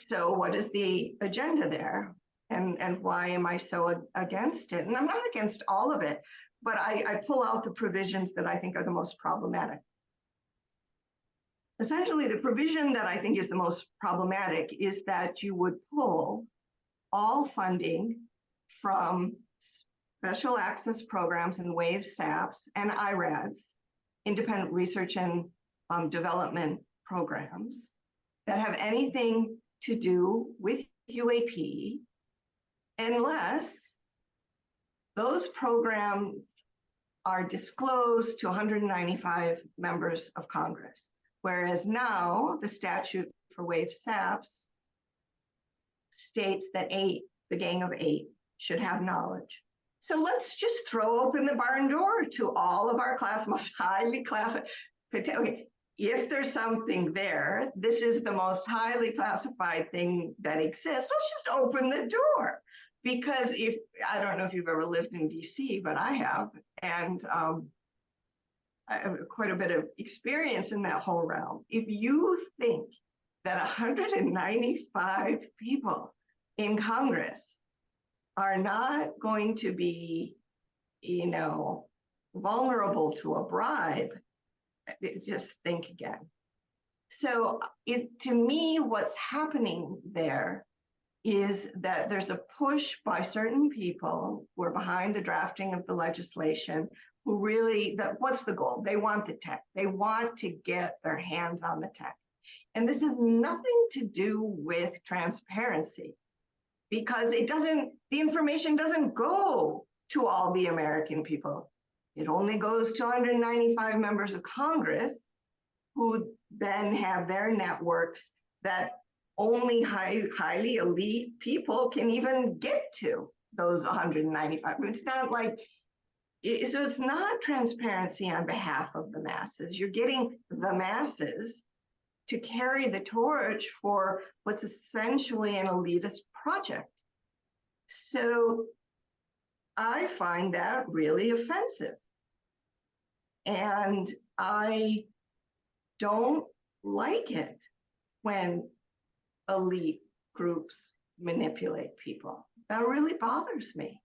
So what is the agenda there? And why am I so against it? And I'm not against all of it, but I pull out the provisions that I think are the most problematic. Essentially, the provision that I think is the most problematic is that you would pull all funding from special access programs and WAVE SAPs and IRADs, independent research and development programs, that have anything to do with UAP, unless those programs are disclosed to 195 members of Congress. Whereas now the statute for WAVE SAPs states that 8, the gang of 8, should have knowledge. So let's just throw open the barn door to all of our most highly classified. Okay, if there's something there, this is the most highly classified thing that exists. Let's just open the door. Because I don't know if you've ever lived in DC, but I have. And I have quite a bit of experience in that whole realm. If you think that 195 people in Congress are not going to be, you know, vulnerable to a bribe, just think again. So to me, what's happening there is that there's a push by certain people who are behind the drafting of the legislation, who really, what's the goal? They want the tech. They want to get their hands on the tech. And this has nothing to do with transparency, because the information doesn't go to all the American people. It only goes to 195 members of Congress, who then have their networks that only highly elite people can even get to those 195. It's not like, so it's not transparency on behalf of the masses. You're getting the masses to carry the torch for what's essentially an elitist project. So I find that really offensive. And I don't like it when elite groups manipulate people. That really bothers me.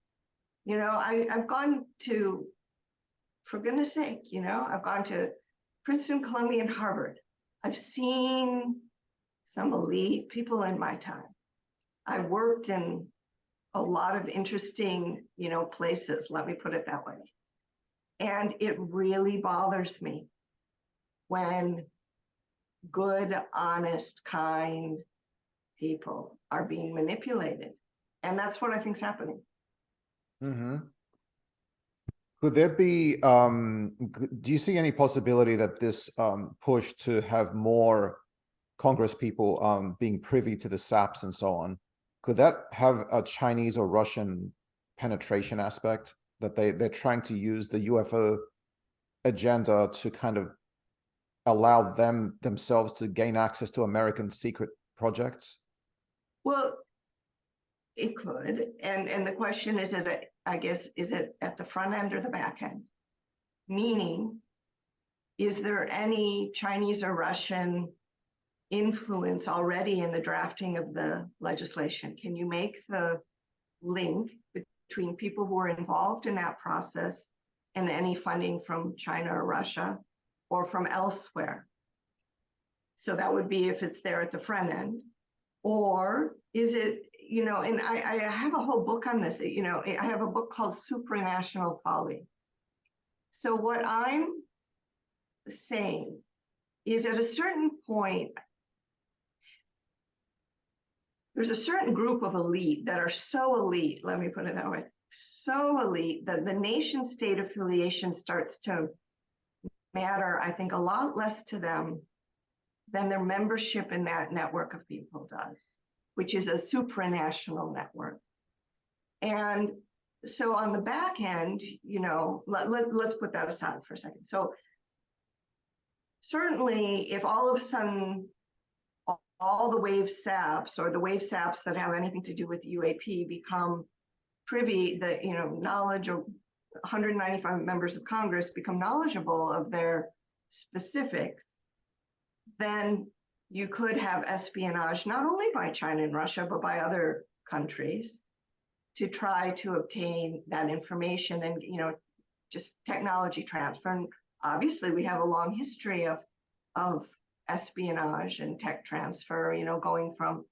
You know, I've gone to, for goodness sake, you know, I've gone to Princeton, Columbia, and Harvard. I've seen some elite people in my time. I worked in a lot of interesting, you know, places, let me put it that way. And it really bothers me when good, honest, kind people are being manipulated. And that's what I think is happening. Mm-hmm. Could there be, do you see any possibility that this push to have more Congress people being privy to the SAPs and so on, could that have a Chinese or Russian penetration aspect, that they're trying to use the UFO agenda to kind of allow themselves to gain access to American secret projects? Well, it could. And the question is, I guess, is it at the front end or the back end? Meaning, is there any Chinese or Russian influence already in the drafting of the legislation? Can you make the link between people who are involved in that process and any funding from China or Russia or from elsewhere? So that would be if it's there at the front end. Or is it, you know, and I have a whole book on this, you know, I have a book called Supranational Folly. So what I'm saying is, at a certain point, there's a certain group of elite that are so elite, let me put it that way, so elite that the nation state affiliation starts to matter, I think, a lot less to them than their membership in that network of people does, which is a supranational network. And so on the back end, you know, let's put that aside for a second. So certainly, if all of a sudden all the wave SAPs or the wave SAPs that have anything to do with UAP become privy, the, you know, knowledge of 195 members of Congress become knowledgeable of their specifics, then you could have espionage, not only by China and Russia, but by other countries, to try to obtain that information and, you know, just technology transfer. And obviously, we have a long history of espionage and tech transfer, you know, going from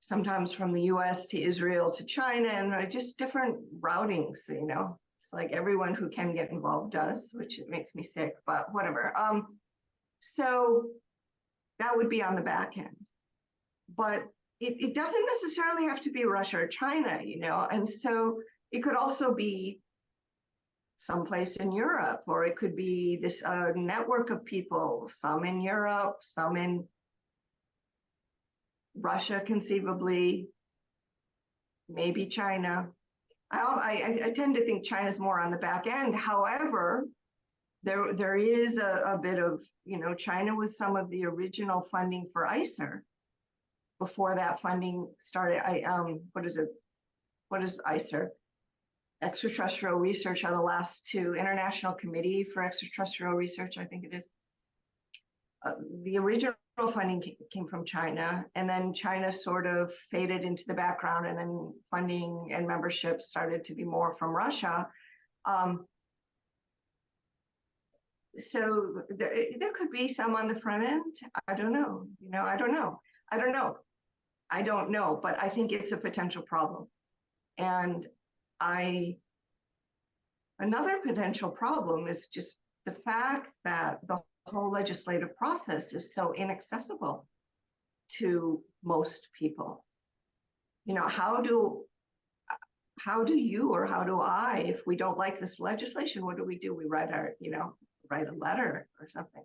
sometimes from the US to Israel to China, and just different routings, you know. It's like everyone who can get involved does, which it makes me sick, but whatever. So that would be on the back end. But it doesn't necessarily have to be Russia or China, you know, and so it could also be someplace in Europe, or it could be this network of people, some in Europe, some in Russia, conceivably, maybe China. I tend to think China's more on the back end. However, there is a bit of, you know, China was some of the original funding for ICER. Before that funding started, what is it? What is ICER? Extraterrestrial Research are the last two. International Committee for Extraterrestrial Research, I think it is. The original funding came from China, and then China sort of faded into the background, and then funding and membership started to be more from Russia. So there could be some on the front end. I don't know. You know, I don't know, but I think it's a potential problem. And another potential problem is just the fact that the whole legislative process is so inaccessible to most people. You know, how do you or how do I, if we don't like this legislation, what do? We write write a letter or something.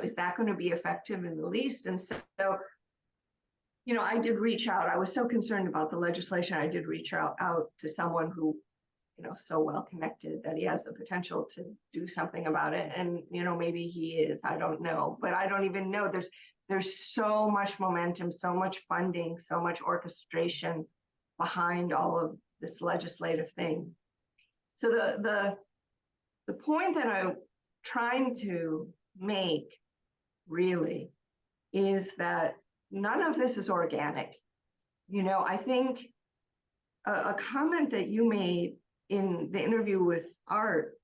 Is that going to be effective in the least? And so, I did reach out. I was so concerned about the legislation. I did reach out to someone who, so well connected that he has the potential to do something about it. And, maybe he is, I don't know, but I don't even know. There's so much momentum, so much funding, so much orchestration behind all of this legislative thing. So the point that I'm trying to make really is that none of this is organic. I think a comment that you made in the interview with Art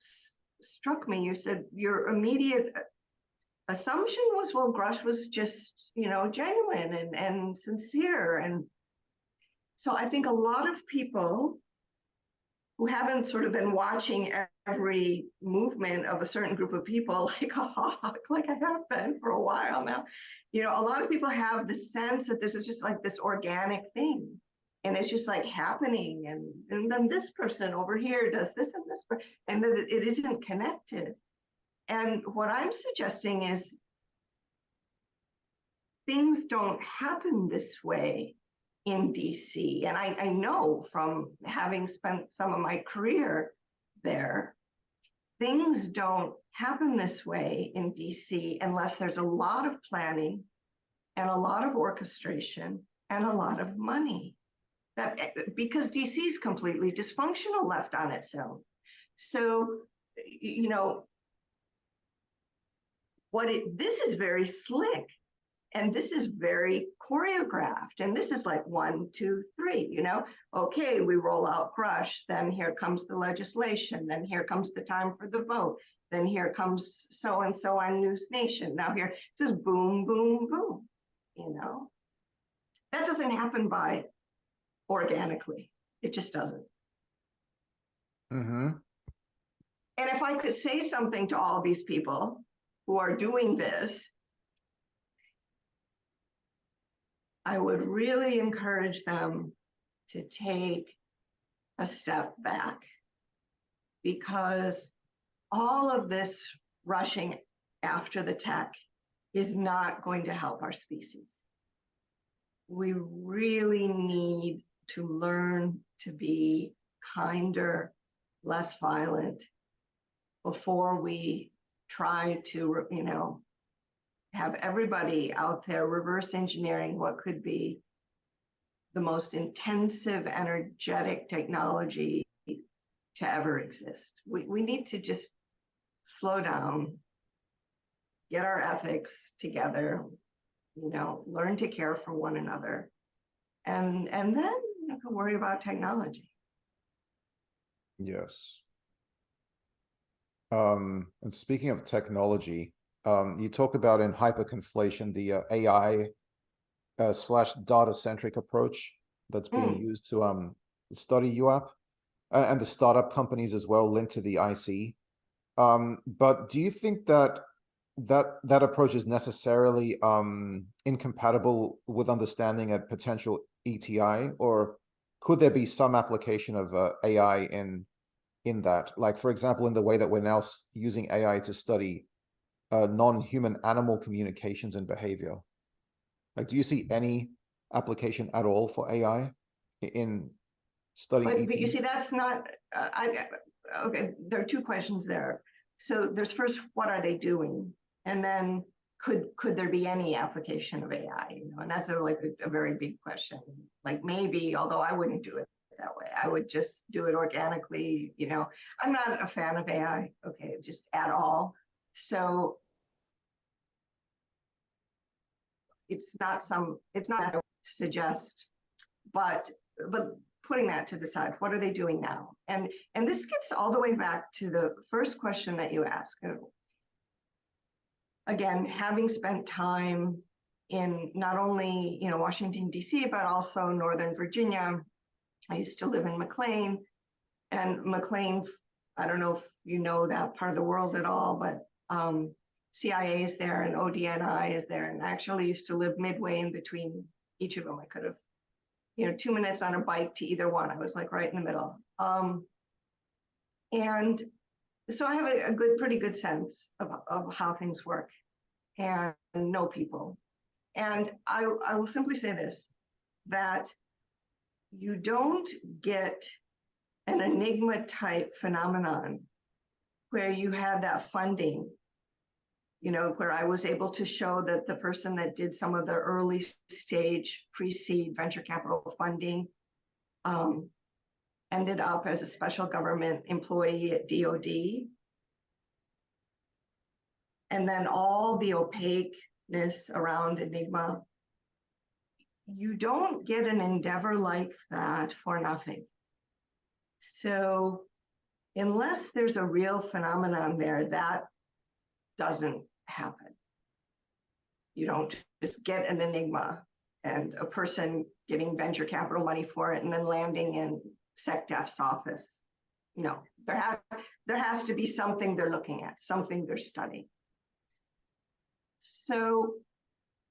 struck me. You said your immediate assumption was, well, Grush was just, genuine and sincere. And so I think a lot of people who haven't sort of been watching every movement of a certain group of people like a hawk, like I have been for a while now, a lot of people have the sense that this is just like this organic thing. And it's just like happening. And then this person over here does this and this, and then it isn't connected. And what I'm suggesting is things don't happen this way in DC. And I know from having spent some of my career there, things don't happen this way in DC unless there's a lot of planning and a lot of orchestration and a lot of money. Because DC is completely dysfunctional left on its own. So, this is very slick. And this is very choreographed. And this is like 1, 2, 3, okay, we roll out Grush, then here comes the legislation, then here comes the time for the vote, then here comes so-and-so on News Nation. Now here, just boom, boom, boom, That doesn't happen organically. It just doesn't. Mm-hmm. And if I could say something to all these people who are doing this, I would really encourage them to take a step back, because all of this rushing after the tech is not going to help our species. We really need to learn to be kinder, less violent before we try to, have everybody out there reverse engineering what could be the most intensive, energetic technology to ever exist. We need to just slow down, get our ethics together, learn to care for one another, and then worry about technology. Yes. And speaking of technology, you talk about in Hyperconflation, the AI / data-centric approach that's being used to study UAP and the startup companies as well linked to the IC. But do you think that approach is necessarily incompatible with understanding a potential ETI, or could there be some application of AI in that? Like, for example, in the way that we're now using AI to study non-human animal communications and behavior. Like, do you see any application at all for AI in studying ETs? But you see, that's not, okay, there are two questions there. So there's first, what are they doing? And then could there be any application of AI? And that's a very big question. Like maybe, although I wouldn't do it that way. I would just do it organically. I'm not a fan of AI, okay, just at all. So it's not I would suggest, but putting that to the side, what are they doing now? And this gets all the way back to the first question that you asked. Again, having spent time in not only Washington, D.C., but also Northern Virginia. I used to live in McLean, and McLean, I don't know if you know that part of the world at all, but CIA is there and ODNI is there, and I actually used to live midway in between each of them. I could have 2 minutes on a bike to either one. I was like right in the middle. And so I have a pretty good sense of how things work and know people. And I will simply say this, that you don't get an enigma type phenomenon where you have that funding, where I was able to show that the person that did some of the early stage pre-seed venture capital funding ended up as a special government employee at DOD. And then all the opaqueness around Enigma, you don't get an endeavor like that for nothing. So unless there's a real phenomenon there, that doesn't happen. You don't just get an Enigma and a person getting venture capital money for it and then landing in SecDef's office. No, there has to be something they're looking at, something they're studying. So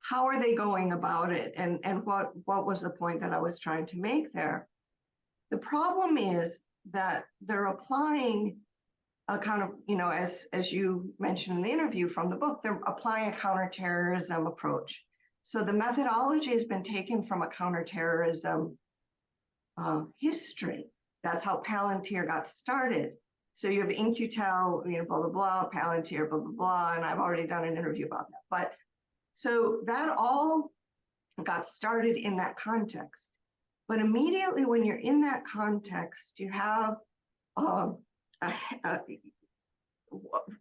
how are they going about it? And what was the point that I was trying to make there? The problem is that they're applying a kind of, as you mentioned in the interview from the book, they're applying a counterterrorism approach. So the methodology has been taken from a counterterrorism history. That's how Palantir got started. So you have In-Q-Tel, blah, blah, blah, Palantir, blah, blah, blah, and I've already done an interview about that. But so that all got started in that context. But immediately when you're in that context, you have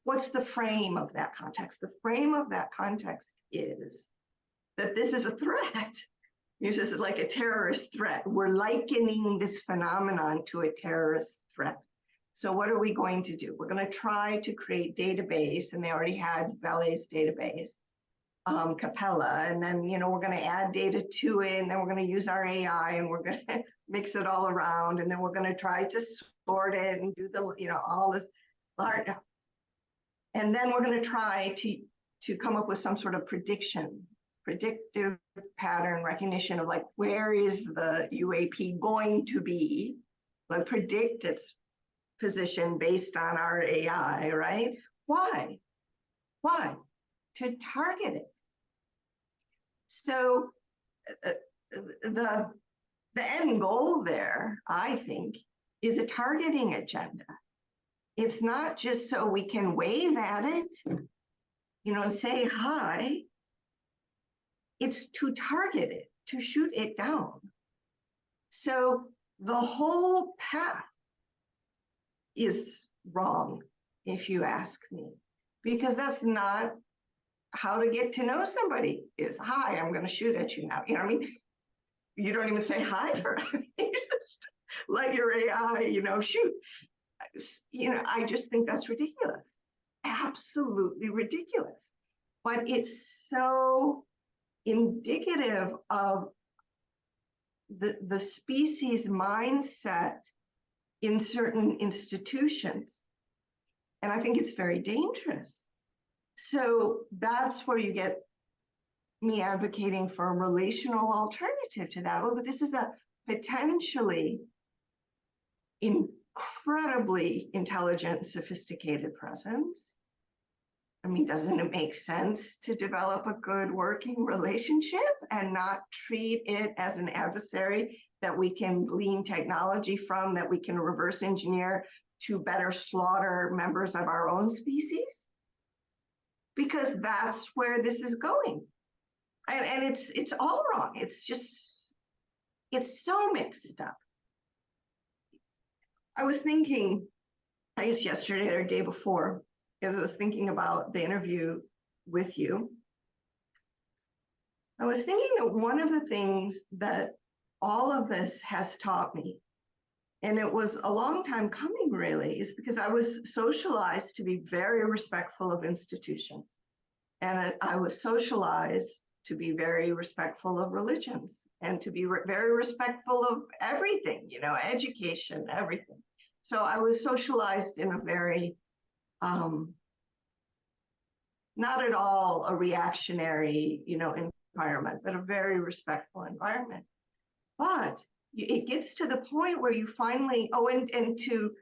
what's the frame of that context? The frame of that context is that this is a threat. This is like a terrorist threat. We're likening this phenomenon to a terrorist threat. So what are we going to do? We're going to try to create database, and they already had Valley's database, Capella, and then we're going to add data to it, and then we're going to use our AI, and we're going to mix it all around, and then we're going to try to sort it and do the all this large, and then we're going to try to come up with some sort of predictive pattern recognition of like, where is the UAP going to be, but predict its position based on our AI, right? Why? To target it. So the end goal there, I think, is a targeting agenda. It's not just so we can wave at it, and say hi. It's to target it, to shoot it down. So the whole path is wrong, if you ask me, because that's not how to get to know somebody. Is hi, I'm going to shoot at you now. You don't even say hi for you just let your AI, shoot. I just think that's ridiculous, absolutely ridiculous. But it's so indicative of the species mindset in certain institutions. And I think it's very dangerous. So that's where you get me advocating for a relational alternative to that. Look, this is a potentially incredibly intelligent and sophisticated presence. Doesn't it make sense to develop a good working relationship and not treat it as an adversary that we can glean technology from, that we can reverse engineer to better slaughter members of our own species? Because that's where this is going. And it's all wrong. It's so mixed up. I was thinking, I guess yesterday or the day before, as I was thinking about the interview with you, I was thinking that one of the things that all of this has taught me, and it was a long time coming really, is because I was socialized to be very respectful of institutions. And I was socialized to be very respectful of religions and to be very respectful of everything, education, everything. So I was socialized in a very, not at all a reactionary, environment, but a very respectful environment. But it gets to the point where you finally, and to,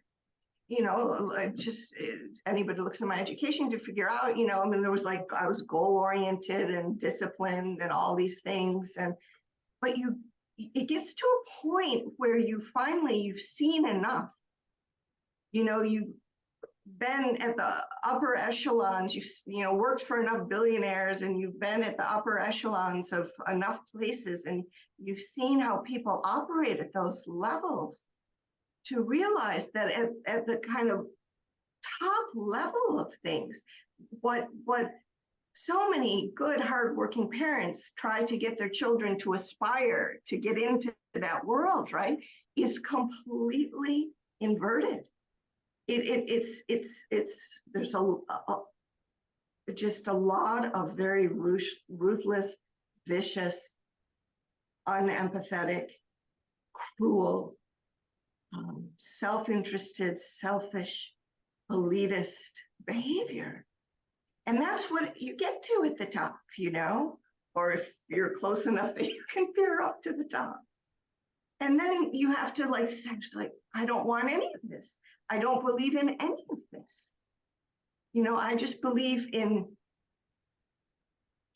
just anybody looks at my education to figure out, I mean, there was like, I was goal oriented and disciplined and all these things. But it gets to a point where you've seen enough. You've been at the upper echelons, worked for enough billionaires, and you've been at the upper echelons of enough places, and you've seen how people operate at those levels to realize that at the kind of top level of things, what so many good, hardworking parents try to get their children to aspire to get into that world, right, is completely inverted. There's just a lot of very ruthless, vicious, unempathetic, cruel, self-interested, selfish, elitist behavior. And that's what you get to at the top, or if you're close enough that you can peer up to the top. And then you have to I don't want any of this. I don't believe in any of this. I just believe in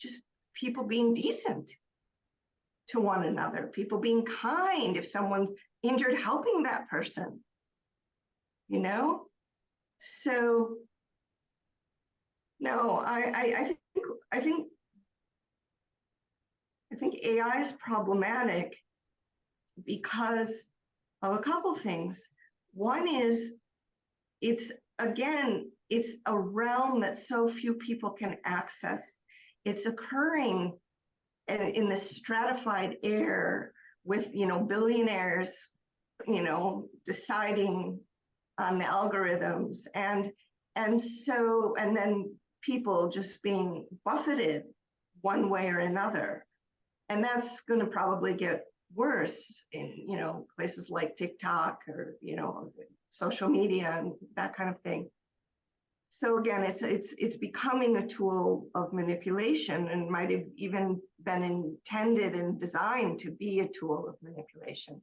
just people being decent to one another, people being kind if someone's injured, helping that person, So, no, I think AI is problematic because of a couple things. One is it's a realm that so few people can access. It's occurring in the stratified air with, billionaires, deciding on the algorithms, and then people just being buffeted one way or another. And that's going to probably get worse in, places like TikTok or, social media and that kind of thing. So again, it's becoming a tool of manipulation, and might have even been intended and designed to be a tool of manipulation.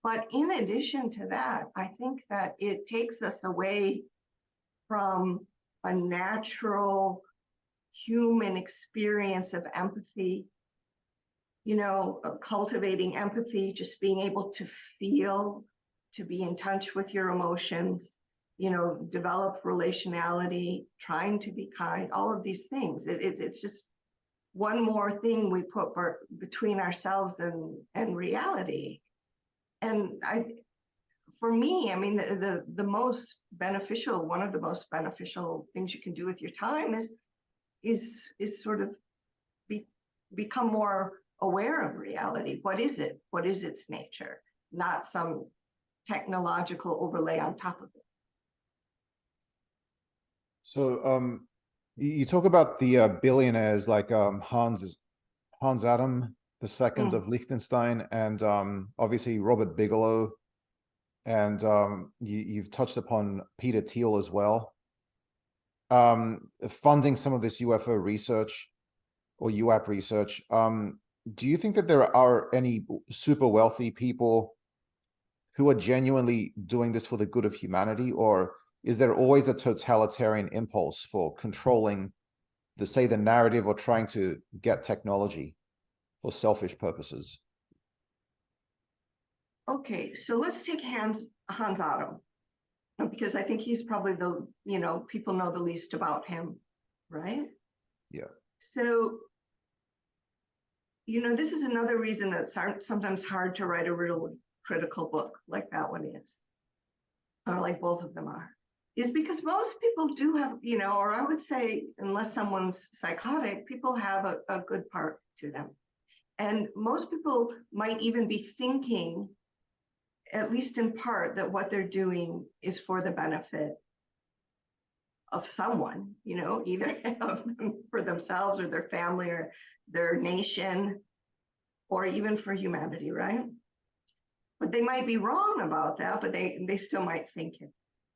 But in addition to that, I think that it takes us away from a natural human experience of empathy, of cultivating empathy, just being able to feel, to be in touch with your emotions, develop relationality, trying to be kind, all of these things. It's just one more thing we put between ourselves and reality. And for me, I mean, the most beneficial, one of the most beneficial things you can do with your time is sort of become more aware of reality. What is it? What is its nature? Not some technological overlay on top of it. So you talk about the billionaires like Hans Adam II of Liechtenstein, and obviously Robert Bigelow, and you've touched upon Peter Thiel as well, funding some of this UFO research or UAP research. Do you think that there are any super wealthy people who are genuinely doing this for the good of humanity, or is there always a totalitarian impulse for controlling the narrative or trying to get technology for selfish purposes? Okay, so let's take Hans Adam, because I think he's probably people know the least about him, right? Yeah. So, this is another reason that it's sometimes hard to write a real critical book like that one is, or like both of them are, is because most people do have, or I would say, unless someone's psychotic, people have a good part to them. And most people might even be thinking, at least in part, that what they're doing is for the benefit of someone, either of them for themselves or their family or their nation, or even for humanity, right? But they might be wrong about that, but they still might think it.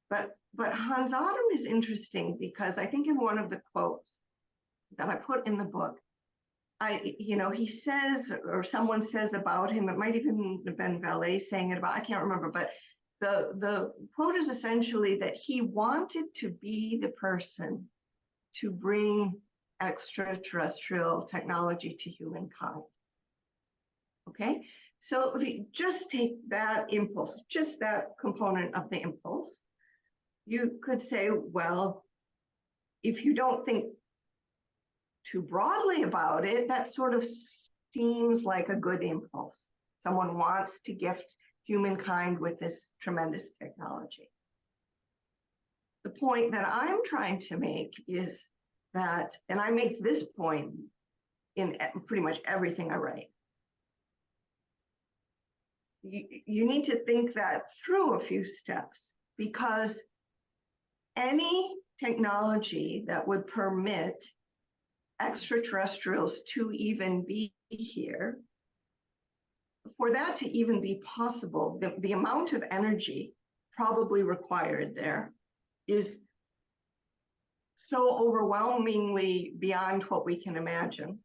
But Hans Adam is interesting because I think in one of the quotes that I put in the book, he says, or someone says about him, it might even have been Valet saying it about, I can't remember, but the quote is essentially that he wanted to be the person to bring extraterrestrial technology to humankind. Okay, so if you just take that impulse, just that component of the impulse, you could say, well, if you don't think too broadly about it, that sort of seems like a good impulse. Someone wants to gift humankind with this tremendous technology. The point that I'm trying to make is that, and I make this point in pretty much everything I write, you need to think that through a few steps, because any technology that would permit extraterrestrials to even be here, for that to even be possible, the amount of energy probably required there is so overwhelmingly beyond what we can imagine.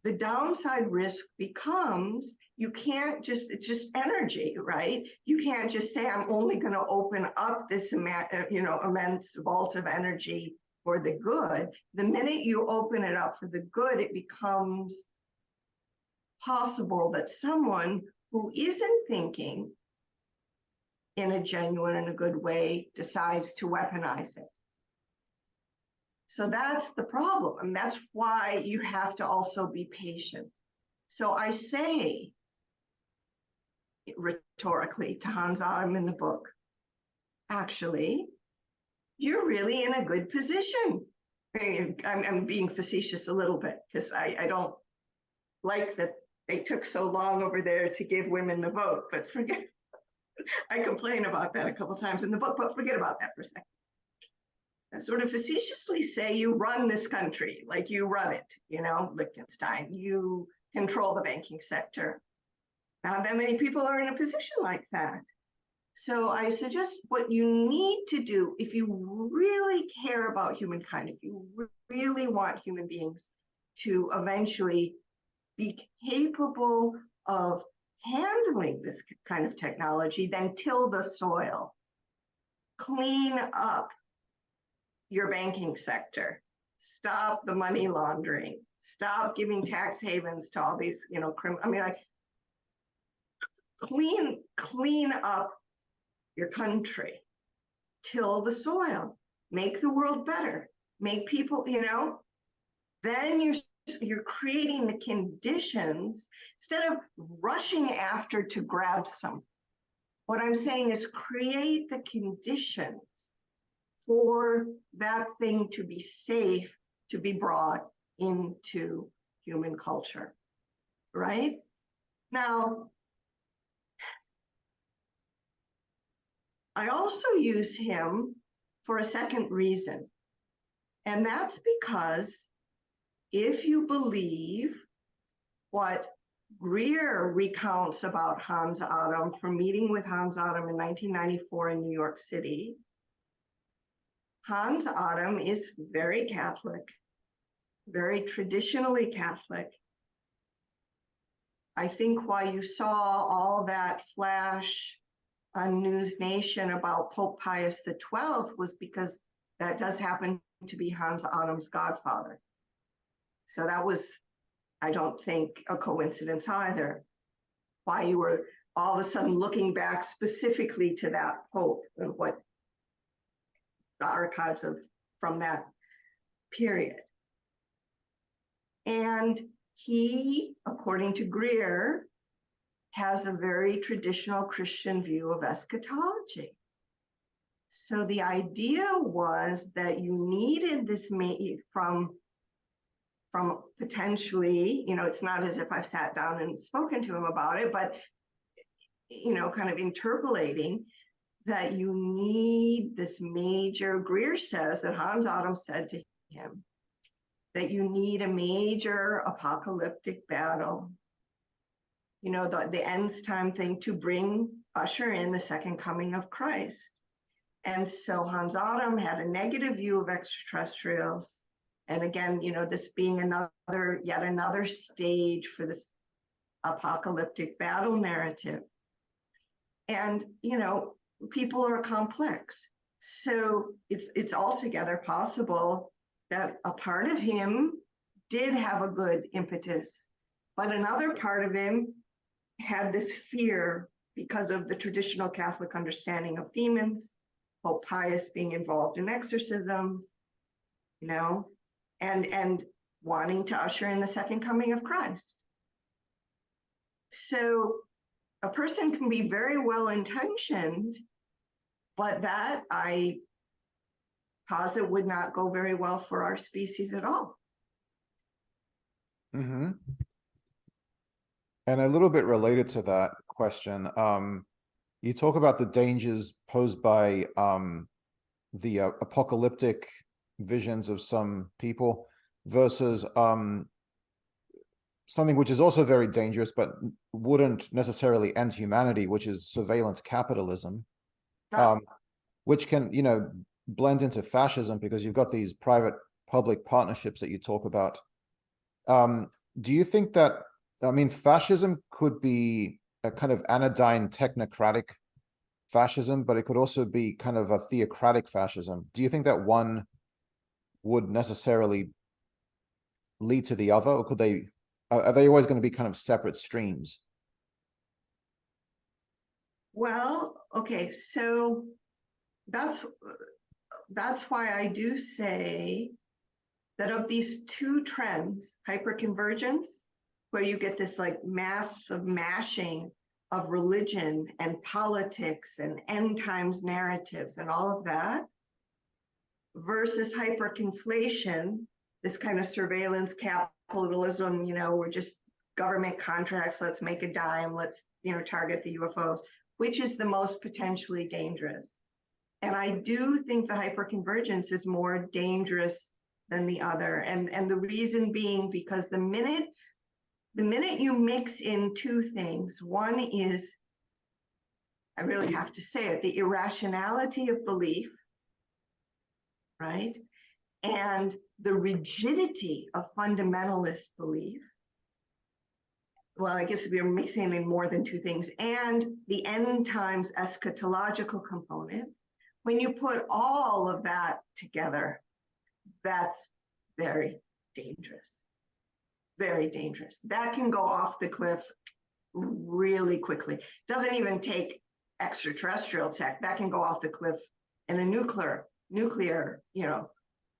The downside risk becomes you can't just, it's just energy, right? You can't just say, I'm only going to open up this immense vault of energy for the good. The minute you open it up for the good, it becomes possible that someone who isn't thinking in a genuine and a good way decides to weaponize it. So that's the problem. And that's why you have to also be patient. So I say rhetorically to Hans Adam in the book, actually, you're really in a good position. I'm being facetious a little bit because I don't like that they took so long over there to give women the vote, but forget, I complain about that a couple times in the book, but forget about that for a second. I sort of facetiously say you run this country, like you run it, Liechtenstein, you control the banking sector. Not that many people are in a position like that. So I suggest what you need to do, if you really care about humankind, if you really want human beings to eventually be capable of handling this kind of technology, then till the soil. Clean up your banking sector. Stop the money laundering. Stop giving tax havens to all these, clean up your country, till the soil, make the world better, make people, then you're creating the conditions instead of rushing after to grab some. What I'm saying is create the conditions for that thing to be safe, to be brought into human culture, right? Now, I also use him for a second reason, and that's because if you believe what Greer recounts about Hans Adam from meeting with Hans Adam in 1994 in New York City, Hans Adam is very Catholic, very traditionally Catholic. I think why you saw all that flash on News Nation about Pope Pius XII was because that does happen to be Hans Adam's godfather. So that was, I don't think, a coincidence either. Why you were all of a sudden looking back specifically to that Pope and what the archives from that period. And he, according to Greer, has a very traditional Christian view of eschatology. So the idea was that you needed this from potentially, it's not as if I've sat down and spoken to him about it, but, kind of interpolating that you need this major, Greer says that Hans Adam said to him, that you need a major apocalyptic battle, the ends time thing to usher in the second coming of Christ. And so Hans Adam had a negative view of extraterrestrials, And again, this being yet another stage for this apocalyptic battle narrative. And, people are complex. So it's altogether possible that a part of him did have a good impetus, but another part of him had this fear because of the traditional Catholic understanding of demons, Pope Pius being involved in exorcisms, and wanting to usher in the second coming of Christ. So a person can be very well intentioned, but that I posit would not go very well for our species at all. Mm-hmm. And a little bit related to that question, you talk about the dangers posed by the apocalyptic visions of some people versus something which is also very dangerous, but wouldn't necessarily end humanity, which is surveillance capitalism, which can, blend into fascism because you've got these private-public partnerships that you talk about. Do you think that, fascism could be a kind of anodyne technocratic fascism, but it could also be kind of a theocratic fascism? Do you think that one would necessarily lead to the other, or are they always going to be kind of separate streams? Well, okay, so that's why I do say that of these two trends, hyperconvergence, where you get this like massive mashing of religion and politics and end times narratives and all of that, versus hyperconflation, this kind of surveillance capitalism, we're just government contracts, let's make a dime, let's, target the UFOs, which is the most potentially dangerous. And I do think the hyperconvergence is more dangerous than the other. And the reason being because the minute you mix in two things, one is, I really have to say it, the irrationality of belief, right? And the rigidity of fundamentalist belief. Well, I guess we're mixing in more than two things, and the end times eschatological component. When you put all of that together, that's very dangerous. Very dangerous. That can go off the cliff really quickly. Doesn't even take extraterrestrial tech. That can go off the cliff in a nuclear,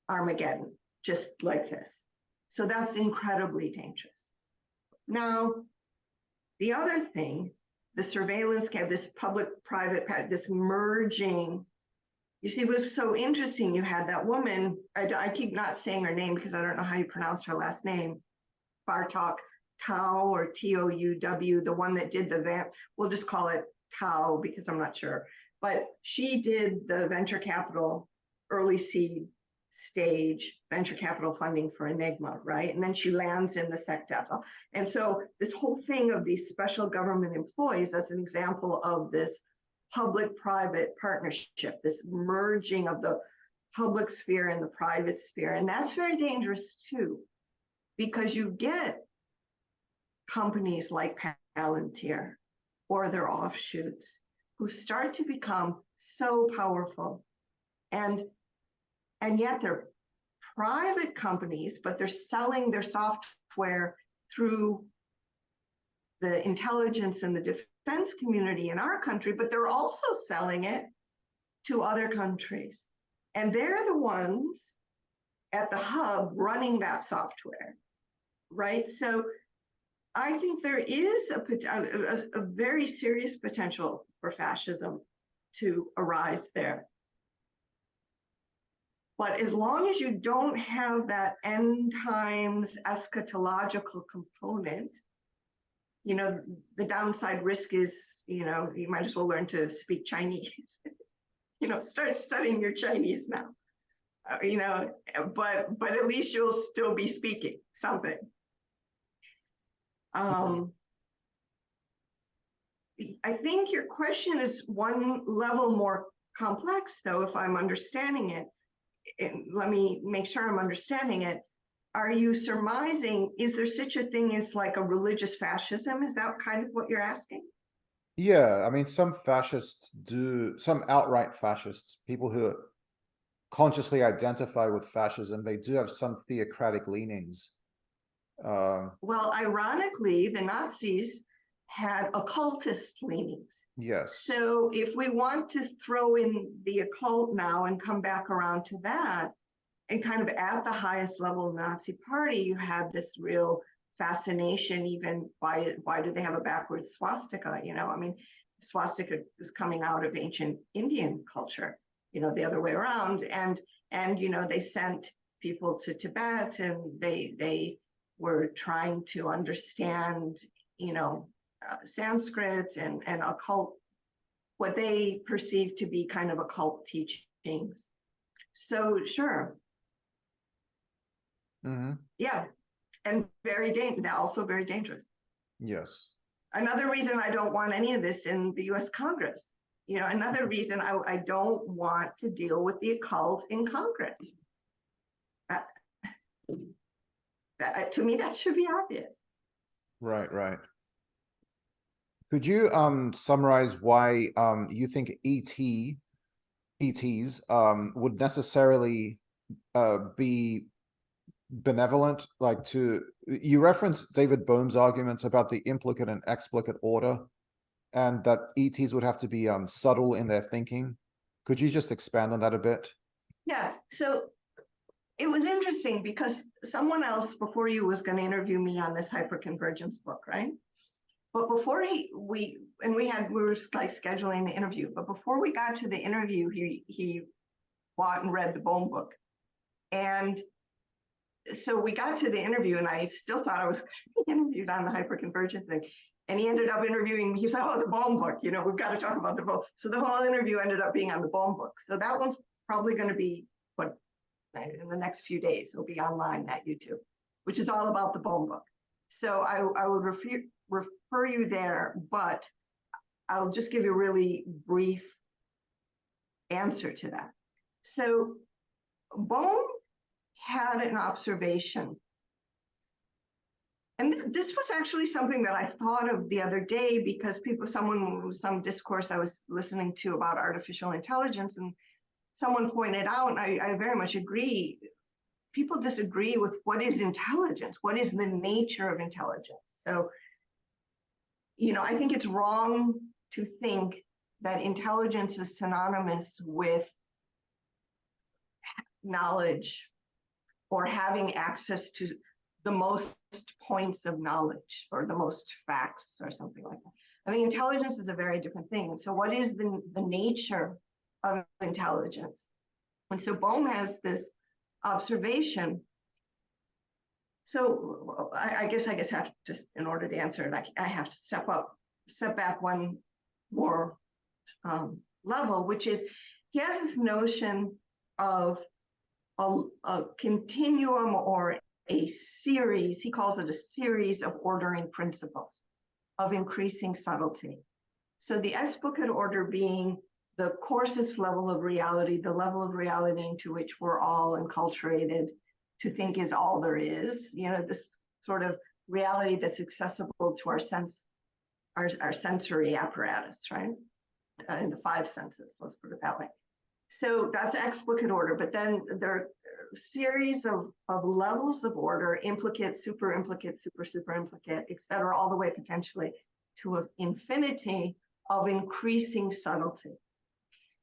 Armageddon, just like this. So that's incredibly dangerous. Now, the other thing, the surveillance cap, this public-private, this merging. You see, it was so interesting. You had that woman, I keep not saying her name because I don't know how you pronounce her last name, Bartok Tao or Touw, the one that did we'll just call it Tao because I'm not sure. But she did the venture capital, early seed stage venture capital funding for Enigma, right? And then she lands in the sector. And so this whole thing of these special government employees, that's an example of this public-private partnership, this merging of the public sphere and the private sphere. And that's very dangerous too, because you get companies like Palantir or their offshoots who start to become so powerful. And yet they're private companies, but they're selling their software through the intelligence and the defense community in our country, but they're also selling it to other countries. And they're the ones at the hub running that software, right? So I think there is a very serious potential for fascism to arise there. But as long as you don't have that end times eschatological component, the downside risk is, you might as well learn to speak Chinese. Start studying your Chinese now. But at least you'll still be speaking something. I think your question is one level more complex, though, if I'm understanding it. let me make sure I'm understanding it. Are you surmising, is there such a thing as like a religious fascism? Is that kind of what you're asking? Yeah, I mean, some fascists do, some outright fascists, people who consciously identify with fascism, they do have some theocratic leanings. Well, ironically, the Nazis had occultist leanings. Yes. So if we want to throw in the occult now and come back around to that, and kind of at the highest level of the Nazi Party, you had this real fascination. Even why do they have a backwards swastika? You know, I mean, swastika is coming out of ancient Indian culture. You know, the other way around, and you know, they sent people to Tibet, and they were trying to understand, you know, Sanskrit and occult, what they perceived to be kind of occult teachings. So sure. Mm-hmm. Yeah, and also very dangerous. Yes. Another reason I don't want any of this in the US Congress. You know, another reason I don't want to deal with the occult in Congress. To me, that should be obvious. Right, right. Could you summarize why you think ETs would necessarily be benevolent? Like, you referenced David Bohm's arguments about the implicate and explicit order, and that ETs would have to be subtle in their thinking. Could you just expand on that a bit? Yeah, so it was interesting because someone else before you was going to interview me on this hyperconvergence book, right? But before we were like scheduling the interview, but before we got to the interview, he bought and read the Bohm book. And so we got to the interview, and I still thought I was interviewed on the hyperconvergence thing. And he ended up interviewing me. He said, "Oh, the Bohm book, you know, we've got to talk about the Bohm." So the whole interview ended up being on the Bohm book. So that one's probably going to be what in the next few days. It'll be online at YouTube, which is all about the Bohm book. So I would refer you there, but I'll just give you a really brief answer to that. So Bohm had an observation. And this was actually something that I thought of the other day because some discourse I was listening to about artificial intelligence, and someone pointed out, and I very much agree, people disagree with what is intelligence, what is the nature of intelligence. So, you know, I think it's wrong to think that intelligence is synonymous with knowledge or having access to the most points of knowledge or the most facts or something like that. I think intelligence is a very different thing. And so what is the nature of intelligence? And so Bohm has this observation. So I guess have to just, in order to answer it, I have to step back one more level, which is he has this notion of a continuum or a series, he calls it a series of ordering principles of increasing subtlety. So the explicit order being the coarsest level of reality, the level of reality into which we're all enculturated to think is all there is, you know, this sort of reality that's accessible to our sensory apparatus, right? In the five senses, let's put it that way. So that's explicit order, but then there are a series of levels of order, implicate, super implicate, super implicate, et cetera, all the way potentially to an infinity of increasing subtlety.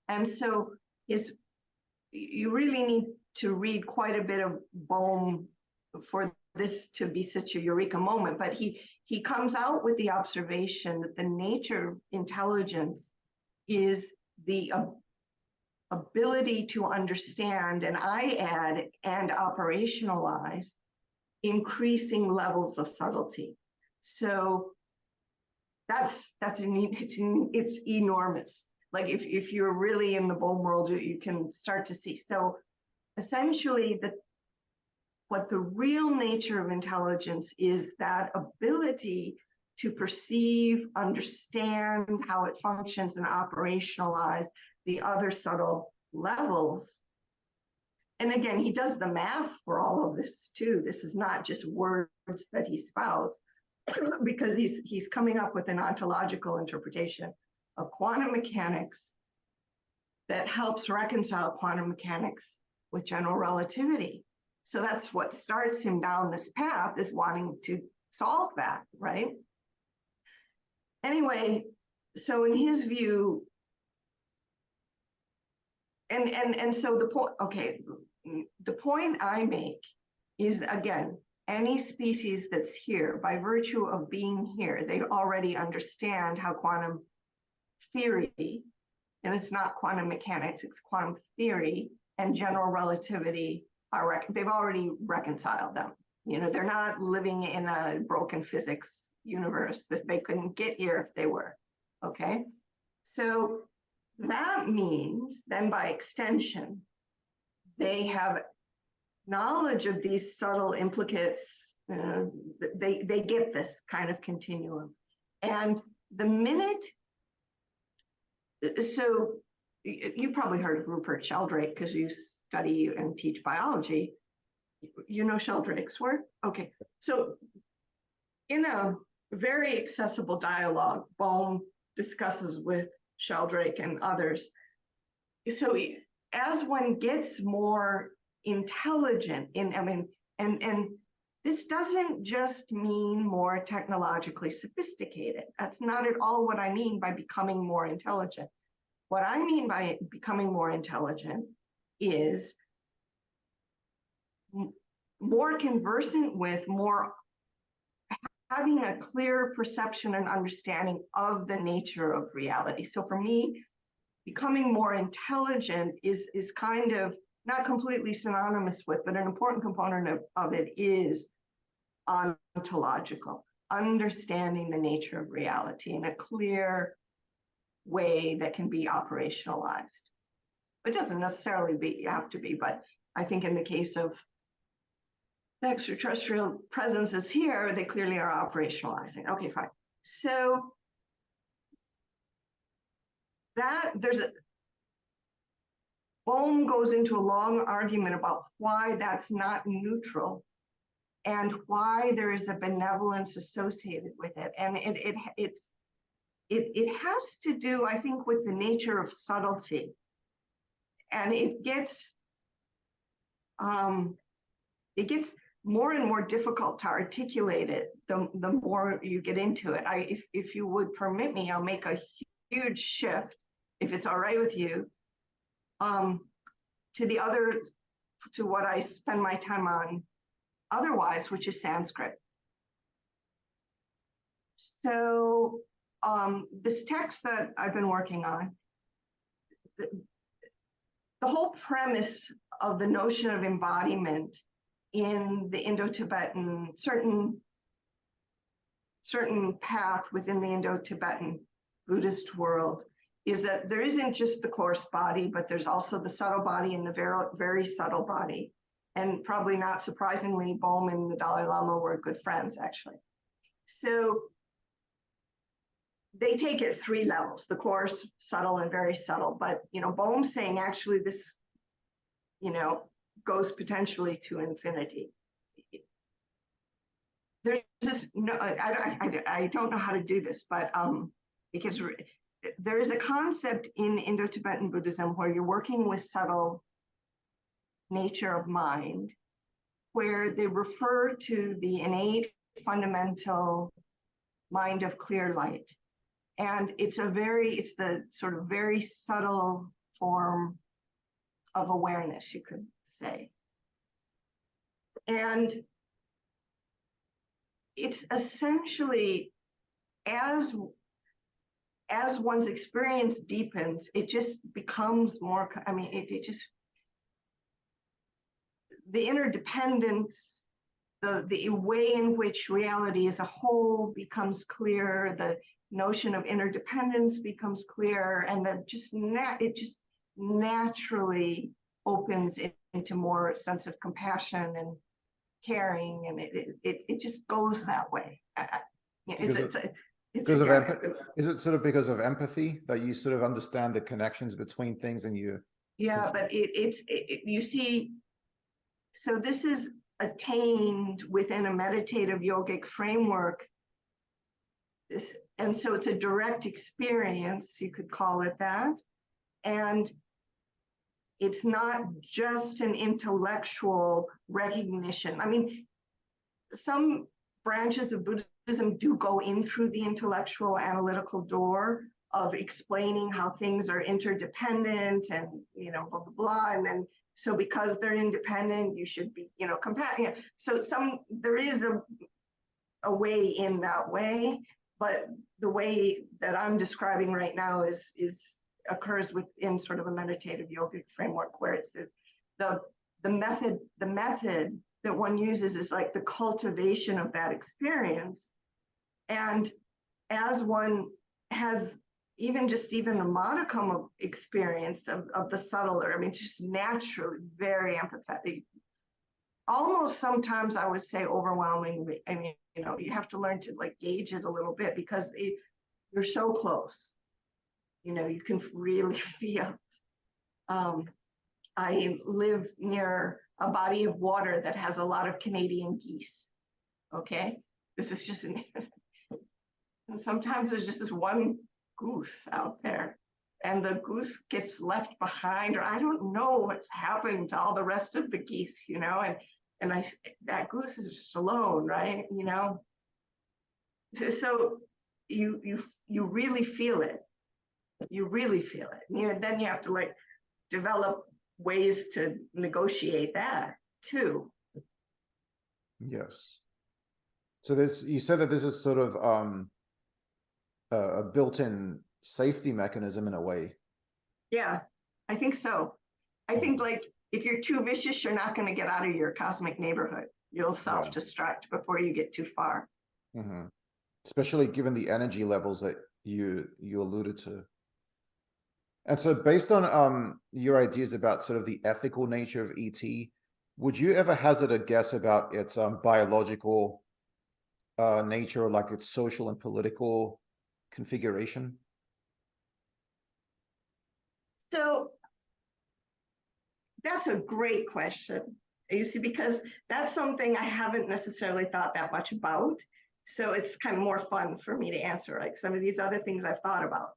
And so you really need to read quite a bit of Bohm for this to be such a eureka moment, but he comes out with the observation that the nature of intelligence is the ability to understand, and I add, and operationalize increasing levels of subtlety. So it's enormous. Like if you're really in the Bohm world, you can start to see. So essentially what the real nature of intelligence is, that ability to perceive, understand how it functions, and operationalize the other subtle levels. and again, he does the math for all of this too. This is not just words that he spouts, because he's coming up with an ontological interpretation of quantum mechanics that helps reconcile quantum mechanics with general relativity. So that's what starts him down this path, is wanting to solve that, right? Anyway, so in his view, and so the point, okay, the point I make is, again, any species that's here, by virtue of being here, they already understand how quantum theory, and it's not quantum mechanics, it's quantum theory and general relativity are, they've already reconciled them. You know, they're not living in a broken physics universe that they couldn't get here if they were, okay? So that means then, by extension, they have knowledge of these subtle implicates. They get this kind of continuum. And the minute, so you've probably heard of Rupert Sheldrake because you study and teach biology. You know Sheldrake's work? Okay, so in a very accessible dialogue, Bohm discusses with Sheldrake and others. So as one gets more intelligent and this doesn't just mean more technologically sophisticated. That's not at all what I mean by becoming more intelligent. What I mean by becoming more intelligent is more conversant with, more having a clear perception and understanding of the nature of reality. So for me, becoming more intelligent is kind of not completely synonymous with, but an important component of it is ontological, understanding the nature of reality in a clear way that can be operationalized. It doesn't necessarily have to be, but I think in the case of the extraterrestrial presences here, they clearly are operationalizing. Okay, fine. So that Bohm goes into a long argument about why that's not neutral and why there is a benevolence associated with it. And it has to do, I think, with the nature of subtlety. And it gets more and more difficult to articulate it the more you get into it. If you would permit me, I'll make a huge shift, if it's all right with you, to what I spend my time on otherwise, which is Sanskrit. So this text that I've been working on, the whole premise of the notion of embodiment in the Indo-Tibetan, certain path within the Indo-Tibetan Buddhist world, is that there isn't just the coarse body, but there's also the subtle body and the very, very subtle body. And probably not surprisingly, Bohm and the Dalai Lama were good friends, actually. So they take it 3 levels: the coarse, subtle, and very subtle. But, you know, Bohm's saying actually this, you know, goes potentially to infinity. There's just no, I don't know how to do this, but because there is a concept in Indo-Tibetan Buddhism where you're working with subtle nature of mind, where they refer to the innate fundamental mind of clear light. And it's the sort of very subtle form of awareness, you could say. And it's essentially, as one's experience deepens, it just becomes more, I mean, it just, the interdependence, the way in which reality as a whole becomes clear, the notion of interdependence becomes clear, and that it just naturally opens into more sense of compassion and caring, and it just goes that way. Is it sort of because of empathy that you sort of understand the connections between things, and you? Yeah, but you see, So this is attained within a meditative yogic framework. And so it's a direct experience, you could call it that. And it's not just an intellectual recognition. I mean, some branches of Buddhism do go in through the intellectual analytical door of explaining how things are interdependent and, blah, blah, blah. And then, so because they're independent, you should be, compassionate. So there is a way in that way, but the way that I'm describing right now occurs within sort of a meditative yogic framework, where it's the method that one uses is like the cultivation of that experience. And as one has even a modicum of experience of the subtler, I mean, just naturally very empathetic, almost sometimes I would say overwhelmingly. I mean, you have to learn to like gauge it a little bit, because you're so close. You can really feel. I live near a body of water that has a lot of Canadian geese. Okay, this is just and sometimes there's just this one goose out there, and the goose gets left behind, or I don't know what's happened to all the rest of the geese, and that goose is just alone, right? So you really feel it. You really feel it. And then you have to like develop ways to negotiate that too. Yes. So you said that this is sort of a built-in safety mechanism in a way. Yeah, I think so. I think like if you're too vicious, you're not going to get out of your cosmic neighborhood. You'll self-destruct before you get too far. Mm-hmm. Especially given the energy levels that you alluded to. And so based on your ideas about sort of the ethical nature of ET, would you ever hazard a guess about its biological nature, or like its social and political configuration? So that's a great question. You see, because that's something I haven't necessarily thought that much about. So it's kind of more fun for me to answer, like some of these other things I've thought about.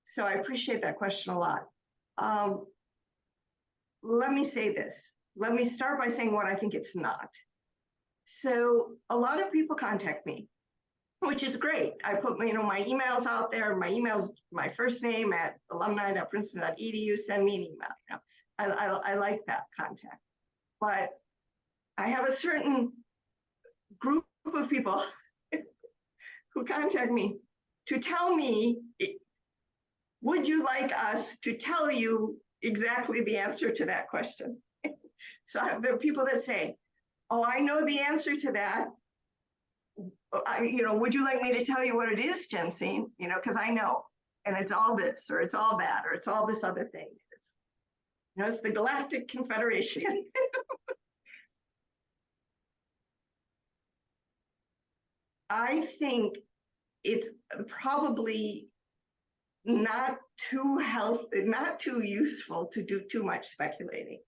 So I appreciate that question a lot. Let me say this. Let me start by saying what I think it's not. So a lot of people contact me, which is great. I put my emails out there. My email's my first name at alumni.princeton.edu. Send me an email. I like that contact. But I have a certain group of people who contact me to tell me, would you like us to tell you exactly the answer to that question? So there are people that say, oh, I know the answer to that. Would you like me to tell you what it is, Jensine? Because I know, and it's all this, or it's all that, or it's all this other thing. It's the Galactic Confederation. I think it's probably not too healthy, not too useful to do too much speculating.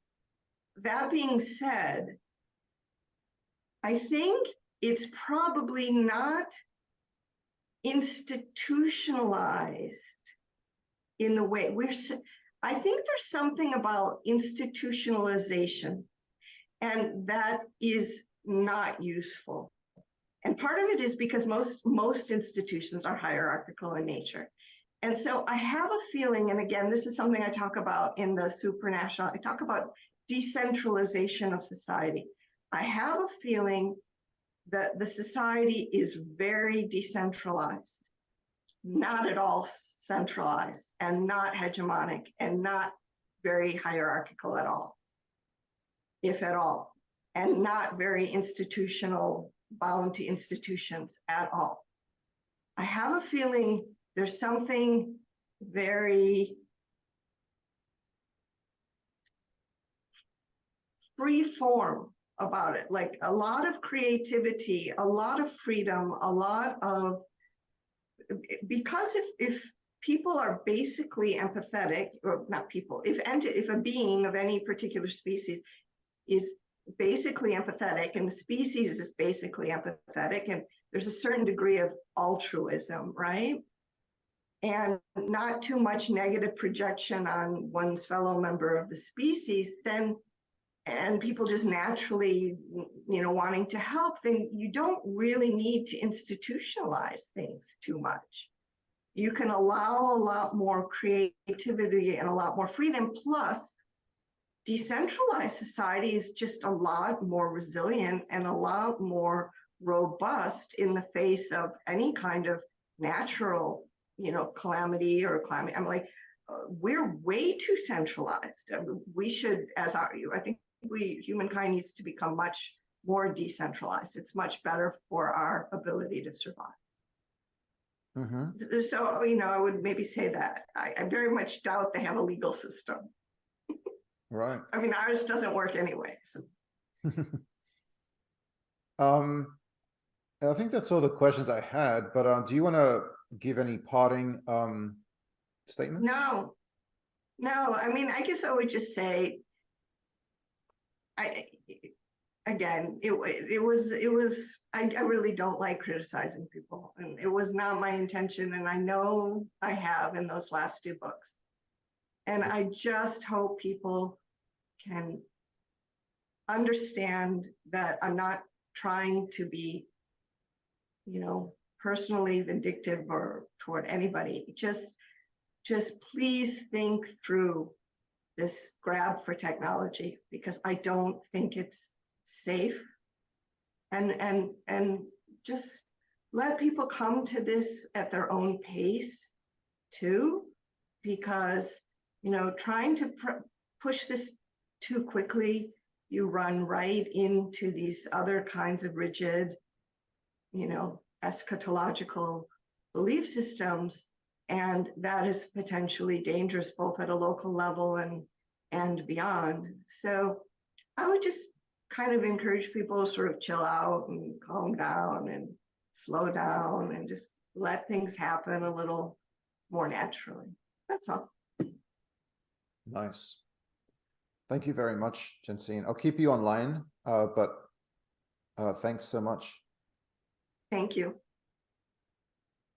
That being said, I think it's probably not institutionalized in the way I think there's something about institutionalization, and that is not useful. And part of it is because most institutions are hierarchical in nature. And so I have a feeling, and again, this is something I talk about in the supranational, I talk about decentralization of society. I have a feeling that the society is very decentralized, not at all centralized, and not hegemonic, and not very hierarchical at all, if at all, and not very institutional, bound to institutions at all. I have a feeling there's something very free form about it, like a lot of creativity, a lot of freedom, a lot of, because if people are basically empathetic, or not people, if a being of any particular species is basically empathetic, and the species is basically empathetic, and there's a certain degree of altruism, right? And not too much negative projection on one's fellow member of the species, then, and people just naturally, wanting to help, then you don't really need to institutionalize things too much. You can allow a lot more creativity and a lot more freedom. Plus, decentralized society is just a lot more resilient and a lot more robust in the face of any kind of natural, calamity or climate. I'm like, we're way too centralized. I mean, we should, I think humankind needs to become much more decentralized. It's much better for our ability to survive. Mm-hmm. So, I would maybe say that I very much doubt they have a legal system. Right. I mean, ours doesn't work anyway. So. I think that's all the questions I had, but do you want to give any parting statements? No. I mean, I guess I would just say, I really don't like criticizing people, and it was not my intention, and I know I have in those last 2 books. And I just hope people can understand that I'm not trying to be, personally vindictive or toward anybody. Just please think through this grab for technology, because I don't think it's safe. And just let people come to this at their own pace too, because trying to push this too quickly, you run right into these other kinds of rigid, eschatological belief systems, and that is potentially dangerous both at a local level and beyond. So I would just kind of encourage people to sort of chill out and calm down and slow down and just let things happen a little more naturally. That's all. Nice. Thank you very much, Jensine. I'll keep you online, but thanks so much. Thank you.